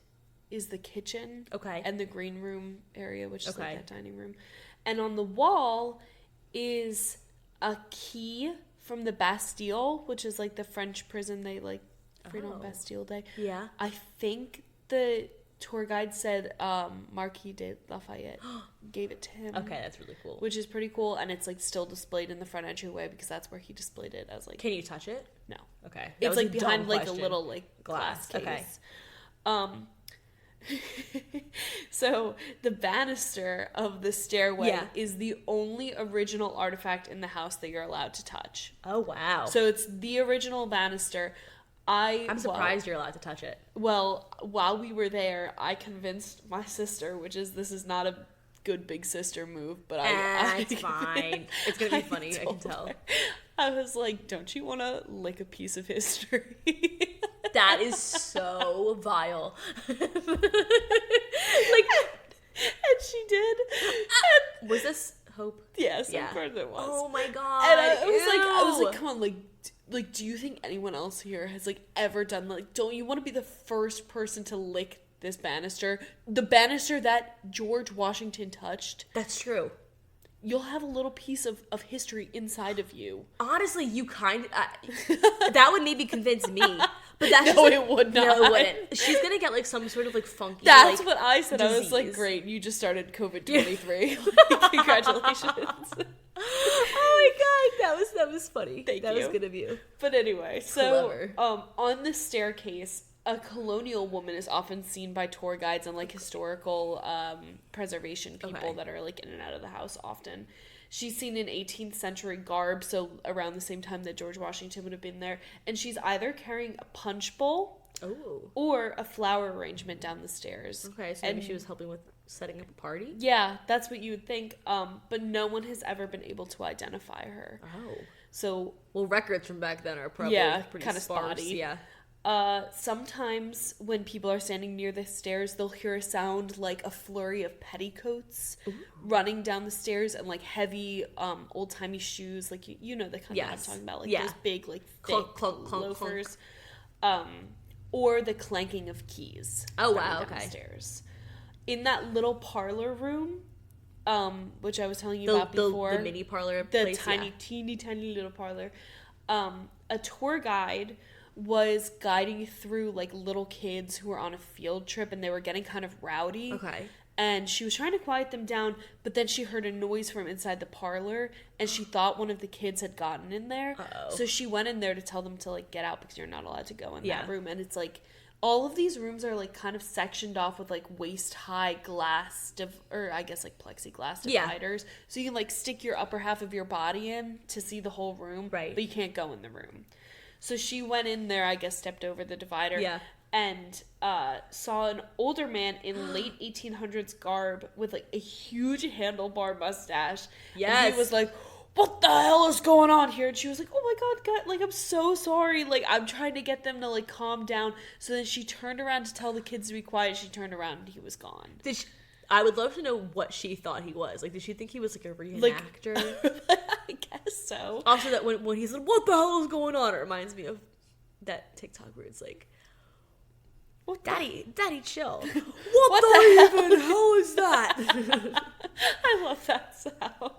is the kitchen. Okay. And the green room area, which is like that dining room. And on the wall is a key from the Bastille, which is like the French prison they like freed on Bastille Day. Yeah. I think the tour guide said Marquis de Lafayette gave it to him. Okay, that's really cool. Which is pretty cool, and it's like still displayed in the front entryway because that's where he displayed it as like. Can you touch it? No. Okay. It's like behind like a little like glass case. Okay. So the banister of the stairway is the only original artifact in the house that you're allowed to touch. Oh wow. So it's the original banister. I'm surprised you're allowed to touch it. Well, while we were there, I convinced my sister, this is not a good big sister move, but it's fine. It's gonna be funny, I can tell. I was like, don't you want to lick a piece of history? That is so vile. And she did. And was this Hope? Yes, of course it was. Oh my god. And I was like, come on, like, do you think anyone else here has like ever done don't you want to be the first person to lick this banister? The banister that George Washington touched. That's true. You'll have a little piece of history inside of you. Honestly, you kind of... that would maybe convince me. But that's no, it would not. No, it wouldn't. She's going to get, like, some sort of, like, funky, That's what I said. Disease. I was like, great, you just started COVID-23. Congratulations. Oh, my God. That was funny. Thank you. That was good of you. But anyway, so on the staircase, a colonial woman is often seen by tour guides and like historical preservation people that are like in and out of the house often. She's seen in 18th century garb, so around the same time that George Washington would have been there, and she's either carrying a punch bowl or a flower arrangement down the stairs. Okay, so maybe she was helping with setting up a party? Yeah, that's what you would think, but no one has ever been able to identify her. Oh. So, well, records from back then are probably pretty kind of spotty. Yeah. Sometimes when people are standing near the stairs, they'll hear a sound like a flurry of petticoats running down the stairs and like heavy, old-timey shoes. Like, you know the kind that I'm talking about. Like those big, like, thick clunk, loafers. Clunk. Or the clanking of keys. Oh, wow. Down the stairs. In that little parlor room, which I was telling you about before. The mini parlor place, teeny tiny little parlor. A tour guide was guiding through like little kids who were on a field trip and they were getting kind of rowdy. Okay. and she was trying to quiet them down, but then she heard a noise from inside the parlor, and she thought one of the kids had gotten in there. Uh-oh. So she went in there to tell them to, like, get out because you're not allowed to go in Yeah. that room. And it's, like, all of these rooms are, like, kind of sectioned off with, like, waist-high glass, or I guess, like, plexiglass dividers. So you can, like, stick your upper half of your body in to see the whole room. Right. But you can't go in the room. So she went in there, I guess, stepped over the divider. Yeah. And saw an older man in late 1800s garb with, like, a huge handlebar mustache. Yes. And he was like, what the hell is going on here? And she was like, oh my God, like, I'm so sorry. Like, I'm trying to get them to, like, calm down. So then she turned around to tell the kids to be quiet. She turned around and he was gone. I would love to know what she thought he was. Like, did she think he was, like, a reenactor? I guess so. Also, that when he's like, what the hell is going on? It reminds me of that TikTok where it's like, Daddy, chill. What the hell is that? I love that sound.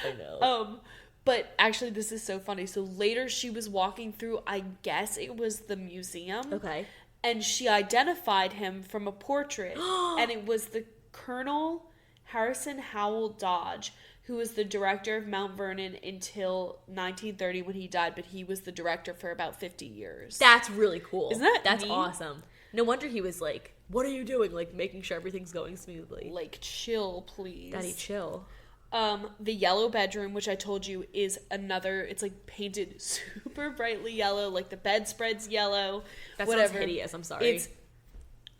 I know. But actually, this is so funny. So later she was walking through, I guess it was the museum. Okay. And she identified him from a portrait. And it was the Colonel Harrison Howell Dodge, who was the director of Mount Vernon until 1930 when he died. But he was the director for about 50 years. That's really cool. Isn't that That's neat? awesome. No wonder he was like, what are you doing? Like, making sure everything's going smoothly. Like, chill, please. Daddy, chill. The yellow bedroom, which I told you is another, it's like painted super brightly yellow, like the bedspread's yellow. That whatever. sounds hideous, I'm sorry.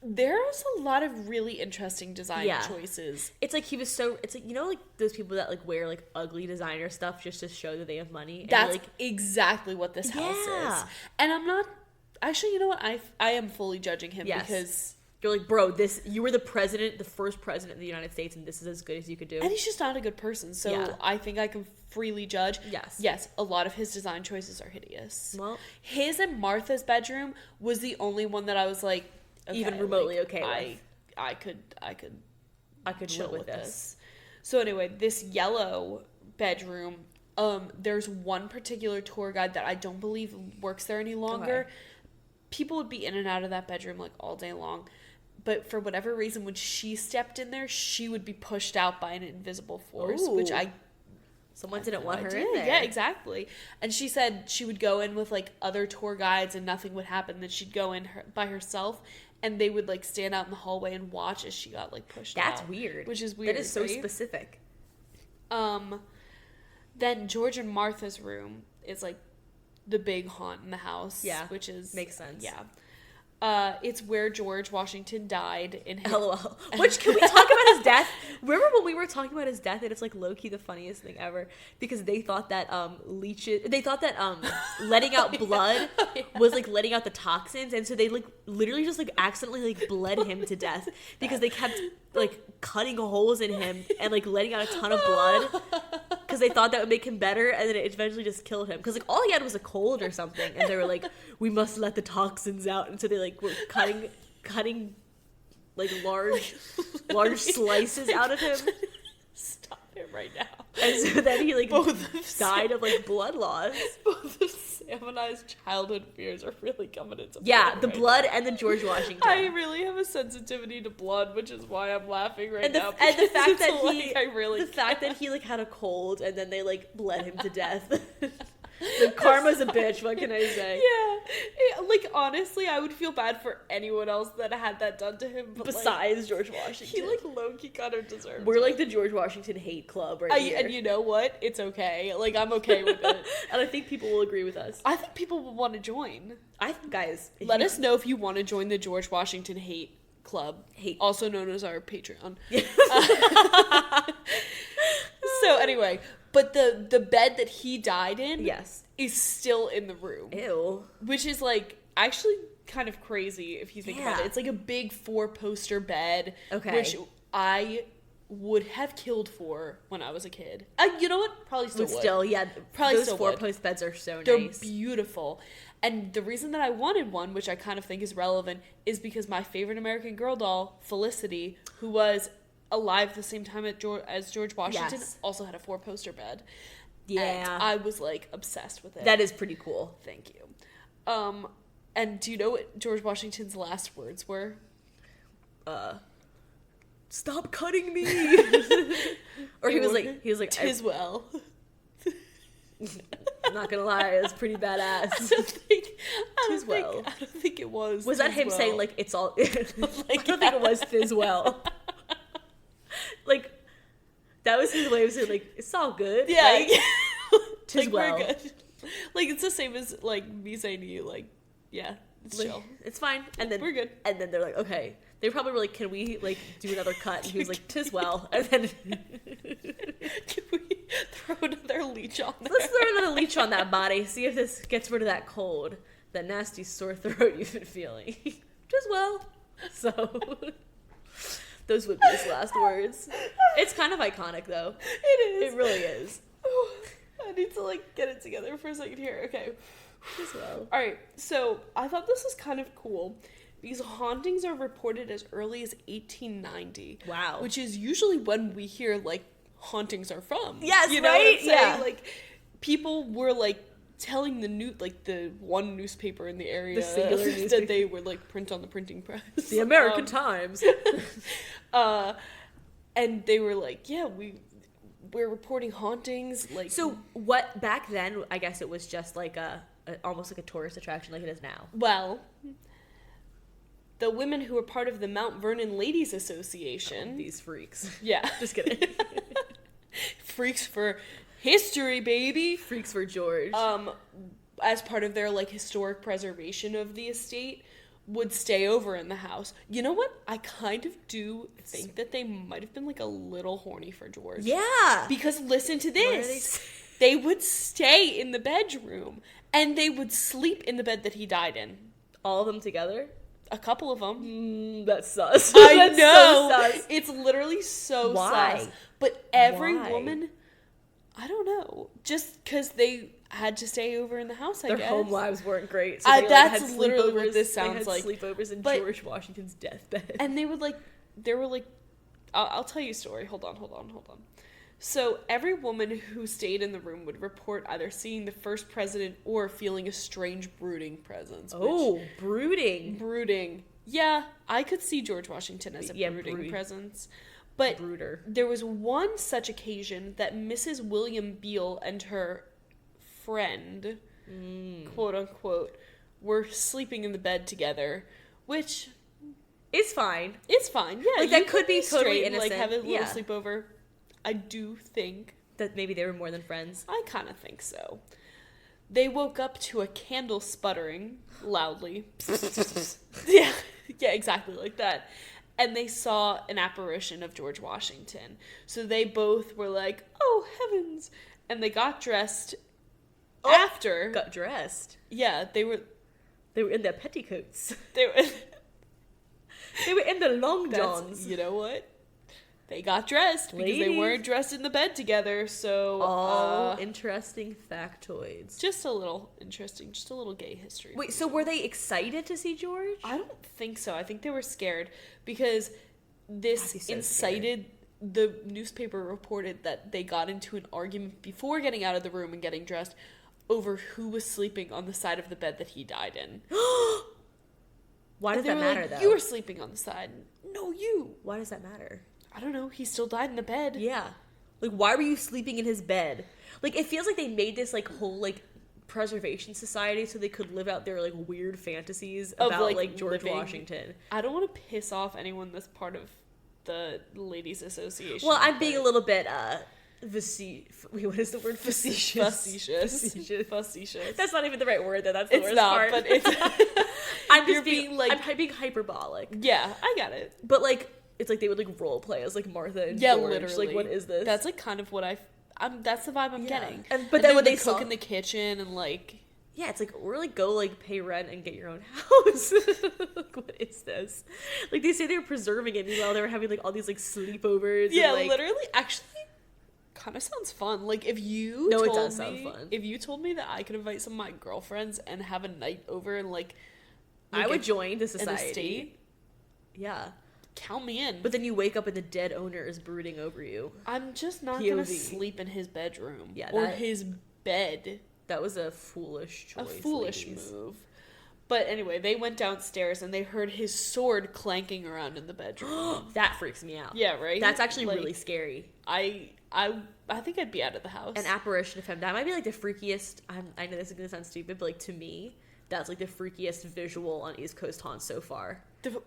There's a lot of really interesting design choices. It's like he was so, it's like, you know, like those people that like wear like ugly designer stuff just to show that they have money? And That's like, exactly what this house is. And I'm not, actually, you know what? I am fully judging him because... You're like, bro, you were the first president of the United States, and this is as good as you could do. And he's just not a good person, so I think I can freely judge. Yes, a lot of his design choices are hideous. Well, his and Martha's bedroom was the only one that I was like, okay, even remotely like, okay with. I could chill live with with this. So anyway, this yellow bedroom, there's one particular tour guide that I don't believe works there any longer. Okay. People would be in and out of that bedroom like all day long. But for whatever reason, when she stepped in there, she would be pushed out by an invisible force, which someone didn't want her in there. Yeah, exactly. And she said she would go in with like other tour guides and nothing would happen. Then she'd go in by herself, and they would like stand out in the hallway and watch as she got like pushed out. That's weird. Which is weird. That is so right? specific. Then George and Martha's room is like the big haunt in the house. Yeah, which is makes sense. Yeah. It's where George Washington died in his... LOL. Which, can we talk about his death? Remember when we were talking about his death, and it's like low-key the funniest thing ever, because they thought that letting out blood was like letting out the toxins, and so they like literally just like accidentally like bled him to death because they kept like cutting holes in him and like letting out a ton of blood because they thought that would make him better, and then it eventually just killed him because like all he had was a cold or something, and they were like, we must let the toxins out, and so they like were cutting like large slices out of him. Stop it right now. And so then he like died of like blood loss. Both of Sam and I's childhood fears are really coming into play. Yeah, the right blood now. and the George Washington. I really have a sensitivity to blood, which is why I'm laughing right now. And the fact that he like had a cold and then they like bled him to death. Like, karma's a bitch, what can I say? Yeah. Like, honestly, I would feel bad for anyone else that had that done to him. But besides like, George Washington. He, like, low-key kind of deserves We're it. like the George Washington hate club right here. And you know what? It's okay. Like, I'm okay with it. And I think people will agree with us. I think people will want to join. Guys. Let us know if you want to join the George Washington hate club. Also known as our Patreon. So, anyway... But the bed that he died in is still in the room. Ew. Which is, like, actually kind of crazy if you think about it. It's, like, a big 4-poster bed. Okay. Which I would have killed for when I was a kid. You know what? Probably still would. Still, yeah. Probably those still 4-post beds are so They're nice. They're beautiful. And the reason that I wanted one, which I kind of think is relevant, is because my favorite American Girl doll, Felicity, who was... alive the same time as George Washington, also had a 4-poster bed. Yeah. And I was, like, obsessed with it. That is pretty cool. Thank you. And do you know what George Washington's last words were? stop cutting me. Or he was like, "Tis well." I'm not gonna lie, it was pretty badass. I don't think it was. Was that him saying like it's all? I don't think it was "tis well." Like that was his way of saying like it's all good. Yeah, like, tis like, well. we're good. Like it's the same as like me saying to you like, yeah, it's Like, chill. it's fine. And then We're good. And then they're like, okay. They probably were like, can we like do another cut? And he was like, "'Tis well." And then Can we throw another leech on there? let's throw another leech on that body. See if this gets rid of that cold, that nasty sore throat you've been feeling. "'Tis well." So those would be his last words. It's kind of iconic though. It is. It really is. I need to like get it together for a second here. Okay. "'Tis well." All right. So I thought this was kind of cool because hauntings are reported as early as 1890. Wow. Which is usually when we hear like hauntings are from. Yes, you know right? what I'm saying? Yeah. Like people were like telling the one newspaper in the area The singular that newspaper. they would like print on the printing press. The American Times. And they were like, yeah, we're reporting hauntings. Like, So what back then? I guess it was just like a almost like a tourist attraction, like it is now. well, the women who were part of the Mount Vernon Ladies Association. These freaks. Yeah, Just kidding. freaks for history, baby. Freaks for George. As part of their like historic preservation of the estate, would stay over in the house. You know what? I kind of do think that they might have been like a little horny for George. Yeah. Because listen to What are this. They would stay in the bedroom and they would sleep in the bed that he died in. All of them together? A couple of them. That's sus. I That's know. So sus. It's literally so Why? sus. But every Why? woman, I don't know. Just because they had to stay over in the house, I Their guess. home lives weren't great. So they, that's had literally what sleepovers. this They sounds had like. Sleepovers in But- George Washington's deathbed. And they were like, I'll tell you a story. Hold on. So every woman who stayed in the room would report either seeing the first president or feeling a strange brooding presence. Oh, brooding. Brooding. Yeah, I could see George Washington as a brooding presence. But Brooder. there was one such occasion that Mrs. William Beale and her friend, quote unquote, were sleeping in the bed together, which It's fine. it's fine. Yeah, Like, you that could be totally straight and, like, innocent. have a little Yeah. sleepover. I do think. That maybe they were more than friends. I kind of think so. They woke up to a candle sputtering loudly. yeah, exactly like that. And they saw an apparition of George Washington. So they both were like, "Oh heavens!" And they got dressed. After Got dressed. yeah, they were in their petticoats. they were. They were in the long That's, johns. you know what? They got dressed because they Ladies. weren't dressed in the bed together. So All interesting factoids. just a little interesting, just a little gay history. Wait, so were they excited to see George? I don't think so. I think they were scared because this I'd be so incited. The newspaper reported that they got into an argument before getting out of the room and getting dressed over who was sleeping on the side of the bed that he died in. Why does And they that were matter, like, though? You were sleeping on the side. No, you. Why does that matter? I don't know. He still died in the bed. Yeah. Like, why were you sleeping in his bed? Like, it feels like they made this, like, whole, like, preservation society so they could live out their, like, weird fantasies Of, about, like, George living- Washington. I don't want to piss off anyone that's part of the Ladies Association. Well, I'm being a but- little bit, wait, what is the word? Facetious. Facetious. That's not even the right word, though. That's the It's worst not, part. but it's. I'm You're just being, like... I'm being hyperbolic. Yeah, I got it. But, like, it's like they would, like, role play as, like, Martha and Yeah, George. literally. Like, what is this? That's like kind of what that's the vibe I'm Yeah. getting. But then they when would they like, saw- cook in the kitchen and like Yeah, it's like, or like go like pay rent and get your own house. Like, what is this? Like they say they were preserving it, meanwhile they were having like all these like sleepovers. yeah, and, like, literally. Actually, kind of sounds fun. Like if you No, it told does me, sound fun. If you told me that I could invite some of my girlfriends and have a night over and like I would join the an society. estate, Yeah, count me in. but then you wake up and the dead owner is brooding over you. I'm just not gonna POV. sleep in his bedroom Yeah, or that- his bed. That was a foolish choice. A foolish ladies. move. But anyway, they went downstairs and they heard his sword clanking around in the bedroom. That freaks me out. Yeah, right? That's actually really scary. I think I'd be out of the house. An apparition of him. That might be like the freakiest. I know this is gonna sound stupid, but like to me, that's like the freakiest visual on East Coast haunts so far.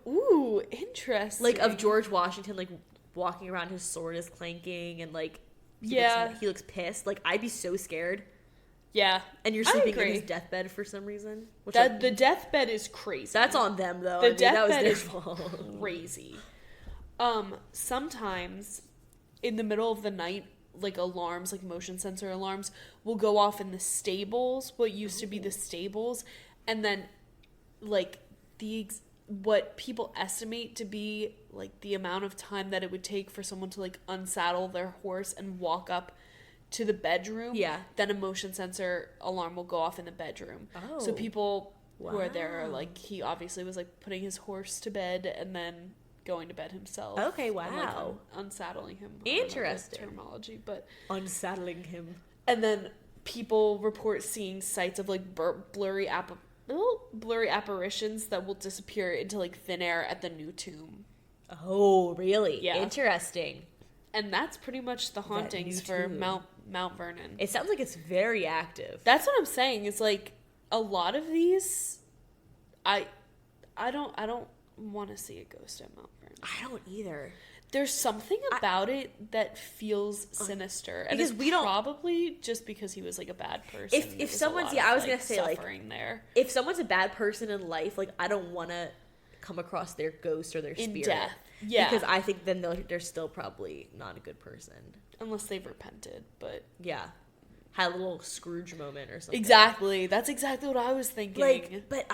Ooh, interesting. Like of George Washington, like walking around, his sword is clanking, and like he looks pissed. Like I'd be so scared. Yeah, and you're sleeping in his deathbed for some reason. Which the deathbed is crazy. That's on them though. The deathbed is fault. Crazy. Sometimes in the middle of the night, like alarms, like motion sensor alarms, will go off in the stables. What used to be the stables, and then like what people estimate to be like the amount of time that it would take for someone to like unsaddle their horse and walk up to the bedroom. Yeah. Then a motion sensor alarm will go off in the bedroom. Oh. So people who are there are like, he obviously was like putting his horse to bed and then going to bed himself. Okay, wow. And, like, unsaddling him. Interesting. Terminology, but unsaddling him. And then people report seeing sights of like blurry apparitions that will disappear into like thin air at the new tomb. Oh, really? Yeah. Interesting. And that's pretty much the hauntings for Mount Vernon. It sounds like it's very active. That's what I'm saying. It's like a lot of these I don't want to see a ghost at Mount Vernon. I don't either. There's something about it that feels sinister, and because we don't probably just because he was like a bad person. If someone's I was gonna say suffering like there. If someone's a bad person in life, like I don't want to come across their ghost or their spirit in death. Yeah, because I think then they're still probably not a good person unless they've repented. But yeah, had a little Scrooge moment or something. Exactly, that's exactly what I was thinking. Like, but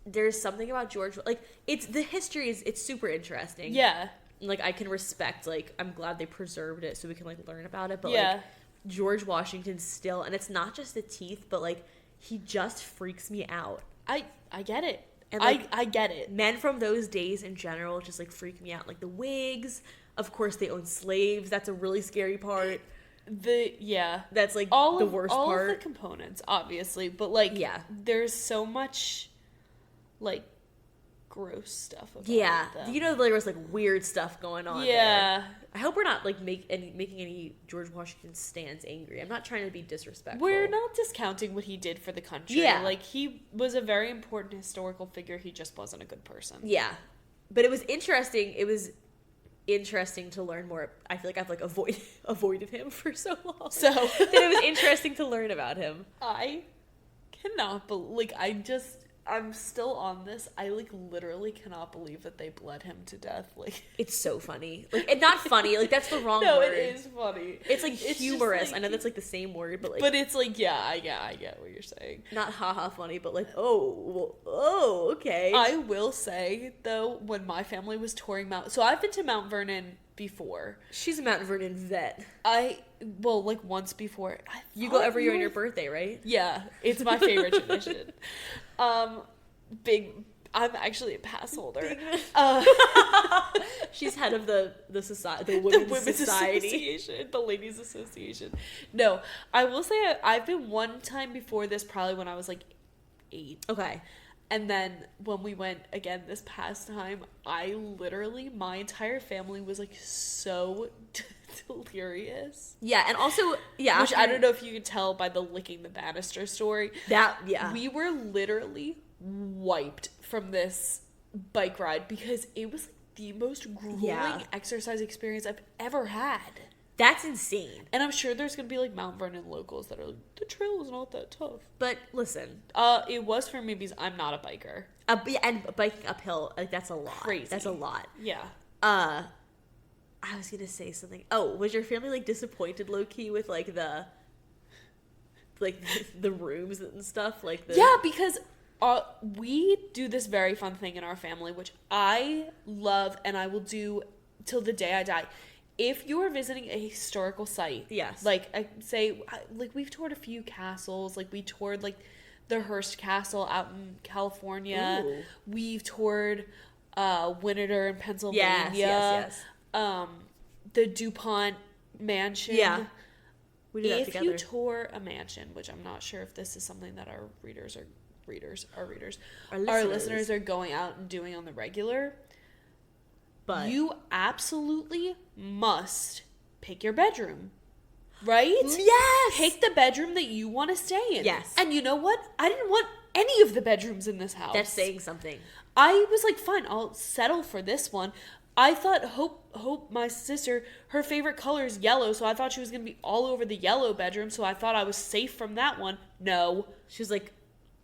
there's something about George. Like it's the history it's super interesting. Yeah. Like I can respect, like I'm glad they preserved it so we can like learn about it, but yeah. like George Washington still, and it's not just the teeth, but like he just freaks me out. I get it. And like, I get it. Men from those days in general just like freak me out. Like the wigs, of course they own slaves. That's a really scary part. That's like the worst part. All of the components, obviously, but like there's so much like gross stuff about them. You know, there was like weird stuff going on there. I hope we're not like making any George Washington stands angry. I'm not trying to be disrespectful. We're not discounting what he did for the country. Like he was a very important historical figure. He just wasn't a good person. But it was interesting. It was interesting to learn more. I feel like I've like avoided him for so long. So that it was interesting to learn about him. I cannot believe I'm still on this. I like literally cannot believe that they bled him to death. Like it's so funny. Like and not funny. Like that's the wrong word. No, it is funny. It's like it's humorous. I know that's like the same word, but like. But it's like I get what you're saying. Not haha funny, but like okay. I will say though, when my family was touring so I've been to Mount Vernon before. She's a Mount Vernon vet. Like once before. You go every year on your birthday, right? Yeah, it's my favorite tradition. I'm actually a pass holder. She's head of the society, the women's society, association, the ladies association. No, I will say I've been one time before this, probably when I was like 8. Okay. And then when we went again this past time, my entire family was like so delirious. Yeah, and also, which I don't know if you could tell by the licking the banister story. We were literally wiped from this bike ride because it was like the most grueling exercise experience I've ever had. That's insane. And I'm sure there's going to be like Mount Vernon locals that are like, the trail is not that tough. But listen. It was for me because I'm not a biker. And biking uphill, like that's a lot. Crazy. That's a lot. Yeah. I was going to say something. Oh, was your family like disappointed low-key with like the rooms and stuff? Yeah, because we do this very fun thing in our family, which I love and I will do till the day I die. If you are visiting a historical site, like I say, like we've toured a few castles, like we toured like the Hearst Castle out in California. Ooh. We've toured Winter in Pennsylvania. Yes. The DuPont mansion. Yeah. We did that if together. you tour a mansion, which I'm not sure if this is something that our readers are our listeners are going out and doing on the regular. But you absolutely must pick your bedroom. Right? Yes! Pick the bedroom that you want to stay in. Yes. And you know what? I didn't want any of the bedrooms in this house. That's saying something. I was like, fine, I'll settle for this one. I thought Hope, my sister, her favorite color is yellow, so I thought she was going to be all over the yellow bedroom, so I thought I was safe from that one. No. She was like,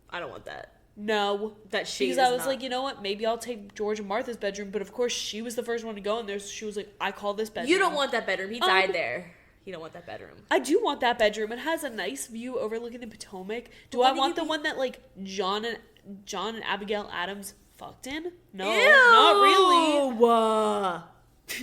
I don't want that. No. That she Because I was like, you know what, maybe I'll take George and Martha's bedroom, but of course she was the first one to go in there, so she was like, I call this bedroom. You don't want that bedroom. He died there. You don't want that bedroom. I do want that bedroom. It has a nice view overlooking the Potomac. Do I want the one that, like, John and Abigail Adams fucked in? No, not really.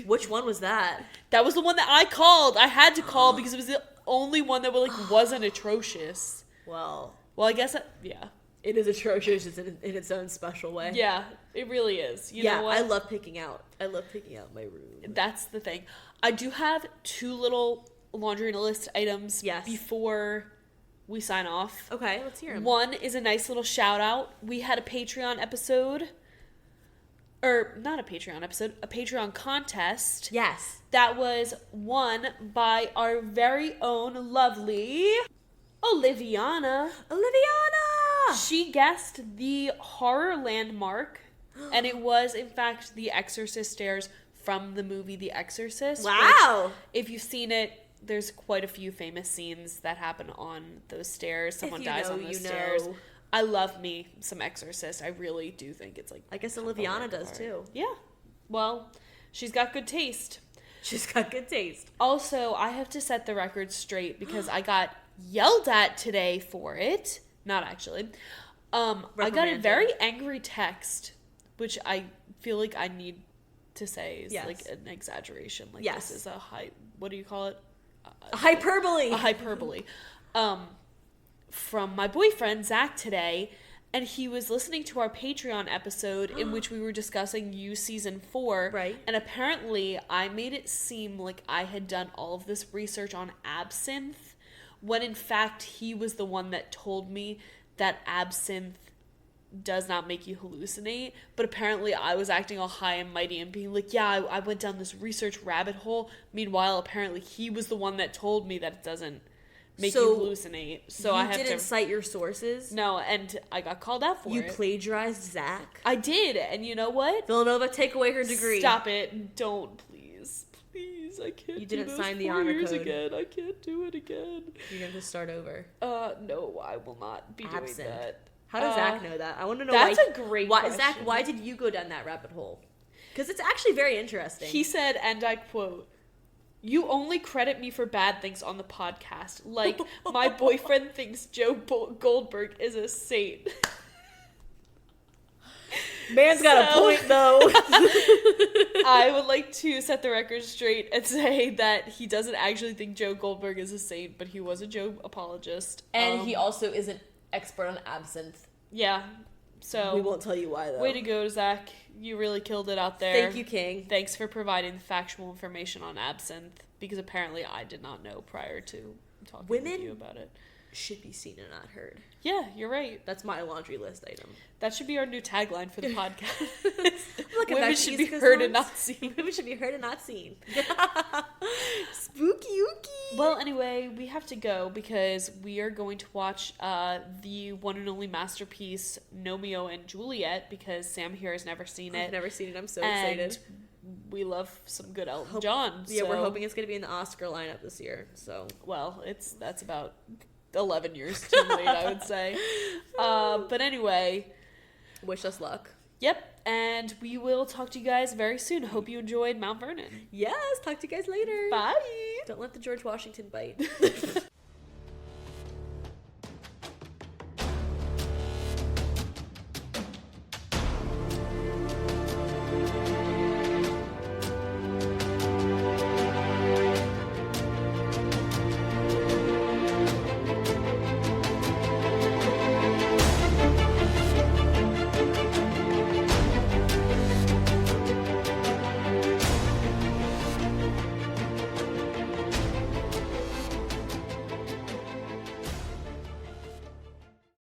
Which one was that? That was the one that I called. I had to call because it was the only one that wasn't atrocious. Well, I guess yeah. It is atrocious in its own special way. Yeah, it really is. You know what? I love picking out my room. That's the thing. I do have 2 little laundry list items before we sign off. Okay, let's hear them. One is a nice little shout out. We had a Patreon episode. Or, not a Patreon episode, a Patreon contest. Yes. That was won by our very own lovely Oliviana. She guessed the horror landmark, and it was, in fact, the Exorcist stairs from the movie The Exorcist. Wow! Which, if you've seen it, there's quite a few famous scenes that happen on those stairs. Someone dies on those stairs. I love me some Exorcist. I really do think it's like... I guess Oliviana does too. Yeah. Well, she's got good taste. Also, I have to set the record straight because I got yelled at today for it. Not actually. I got a very angry text, which I feel like I need to say is like an exaggeration. Like this is a what do you call it? A hyperbole. A hyperbole. From my boyfriend, Zach, today, and he was listening to our Patreon episode in which we were discussing You Season 4. Right. And apparently I made it seem like I had done all of this research on absinthe, when in fact he was the one that told me that absinthe does not make you hallucinate. But apparently I was acting all high and mighty and being like, yeah, I went down this research rabbit hole. Meanwhile, apparently he was the one that told me that it doesn't make you hallucinate. So I didn't cite your sources? No, and I got called out for it. You plagiarized Zach? I did, and you know what? Villanova, take away her degree. Stop it. Don't, please. Please, I can't. You didn't sign the 4 honor years code again. I can't do it again. You're going to start over. No, I will not be doing that. How does Zach know that? I want to know that's a great question. Zach, why did you go down that rabbit hole? Because it's actually very interesting. He said, and I quote, "You only credit me for bad things on the podcast. Like, my boyfriend thinks Joe Goldberg is a saint." Man's got a point, though. I would like to set the record straight and say that he doesn't actually think Joe Goldberg is a saint, but he was a Joe apologist. And he also is an expert on absinthe. Yeah. So we won't tell you why, though. Way to go, Zach. You really killed it out there. Thank you, King. Thanks for providing the factual information on absinthe, because apparently I did not know prior to talking with you about it. Should be seen and not heard. Yeah, you're right. That's my laundry list item. That should be our new tagline for the podcast. Women should be heard and not seen. Women should be heard and not seen. Spooky ookie. Well, anyway, we have to go because we are going to watch the one and only masterpiece, Romeo and Juliet, because Sam here has never seen it. I've never seen it. I'm so excited. We love some good Elton John. Yeah, we're hoping it's going to be in the Oscar lineup this year. So, well, that's about 11 years too late, I would say. But anyway, wish us luck. Yep, and we will talk to you guys very soon. Hope you enjoyed Mount Vernon. Yes, talk to you guys later. Bye. Don't let the George Washington bite.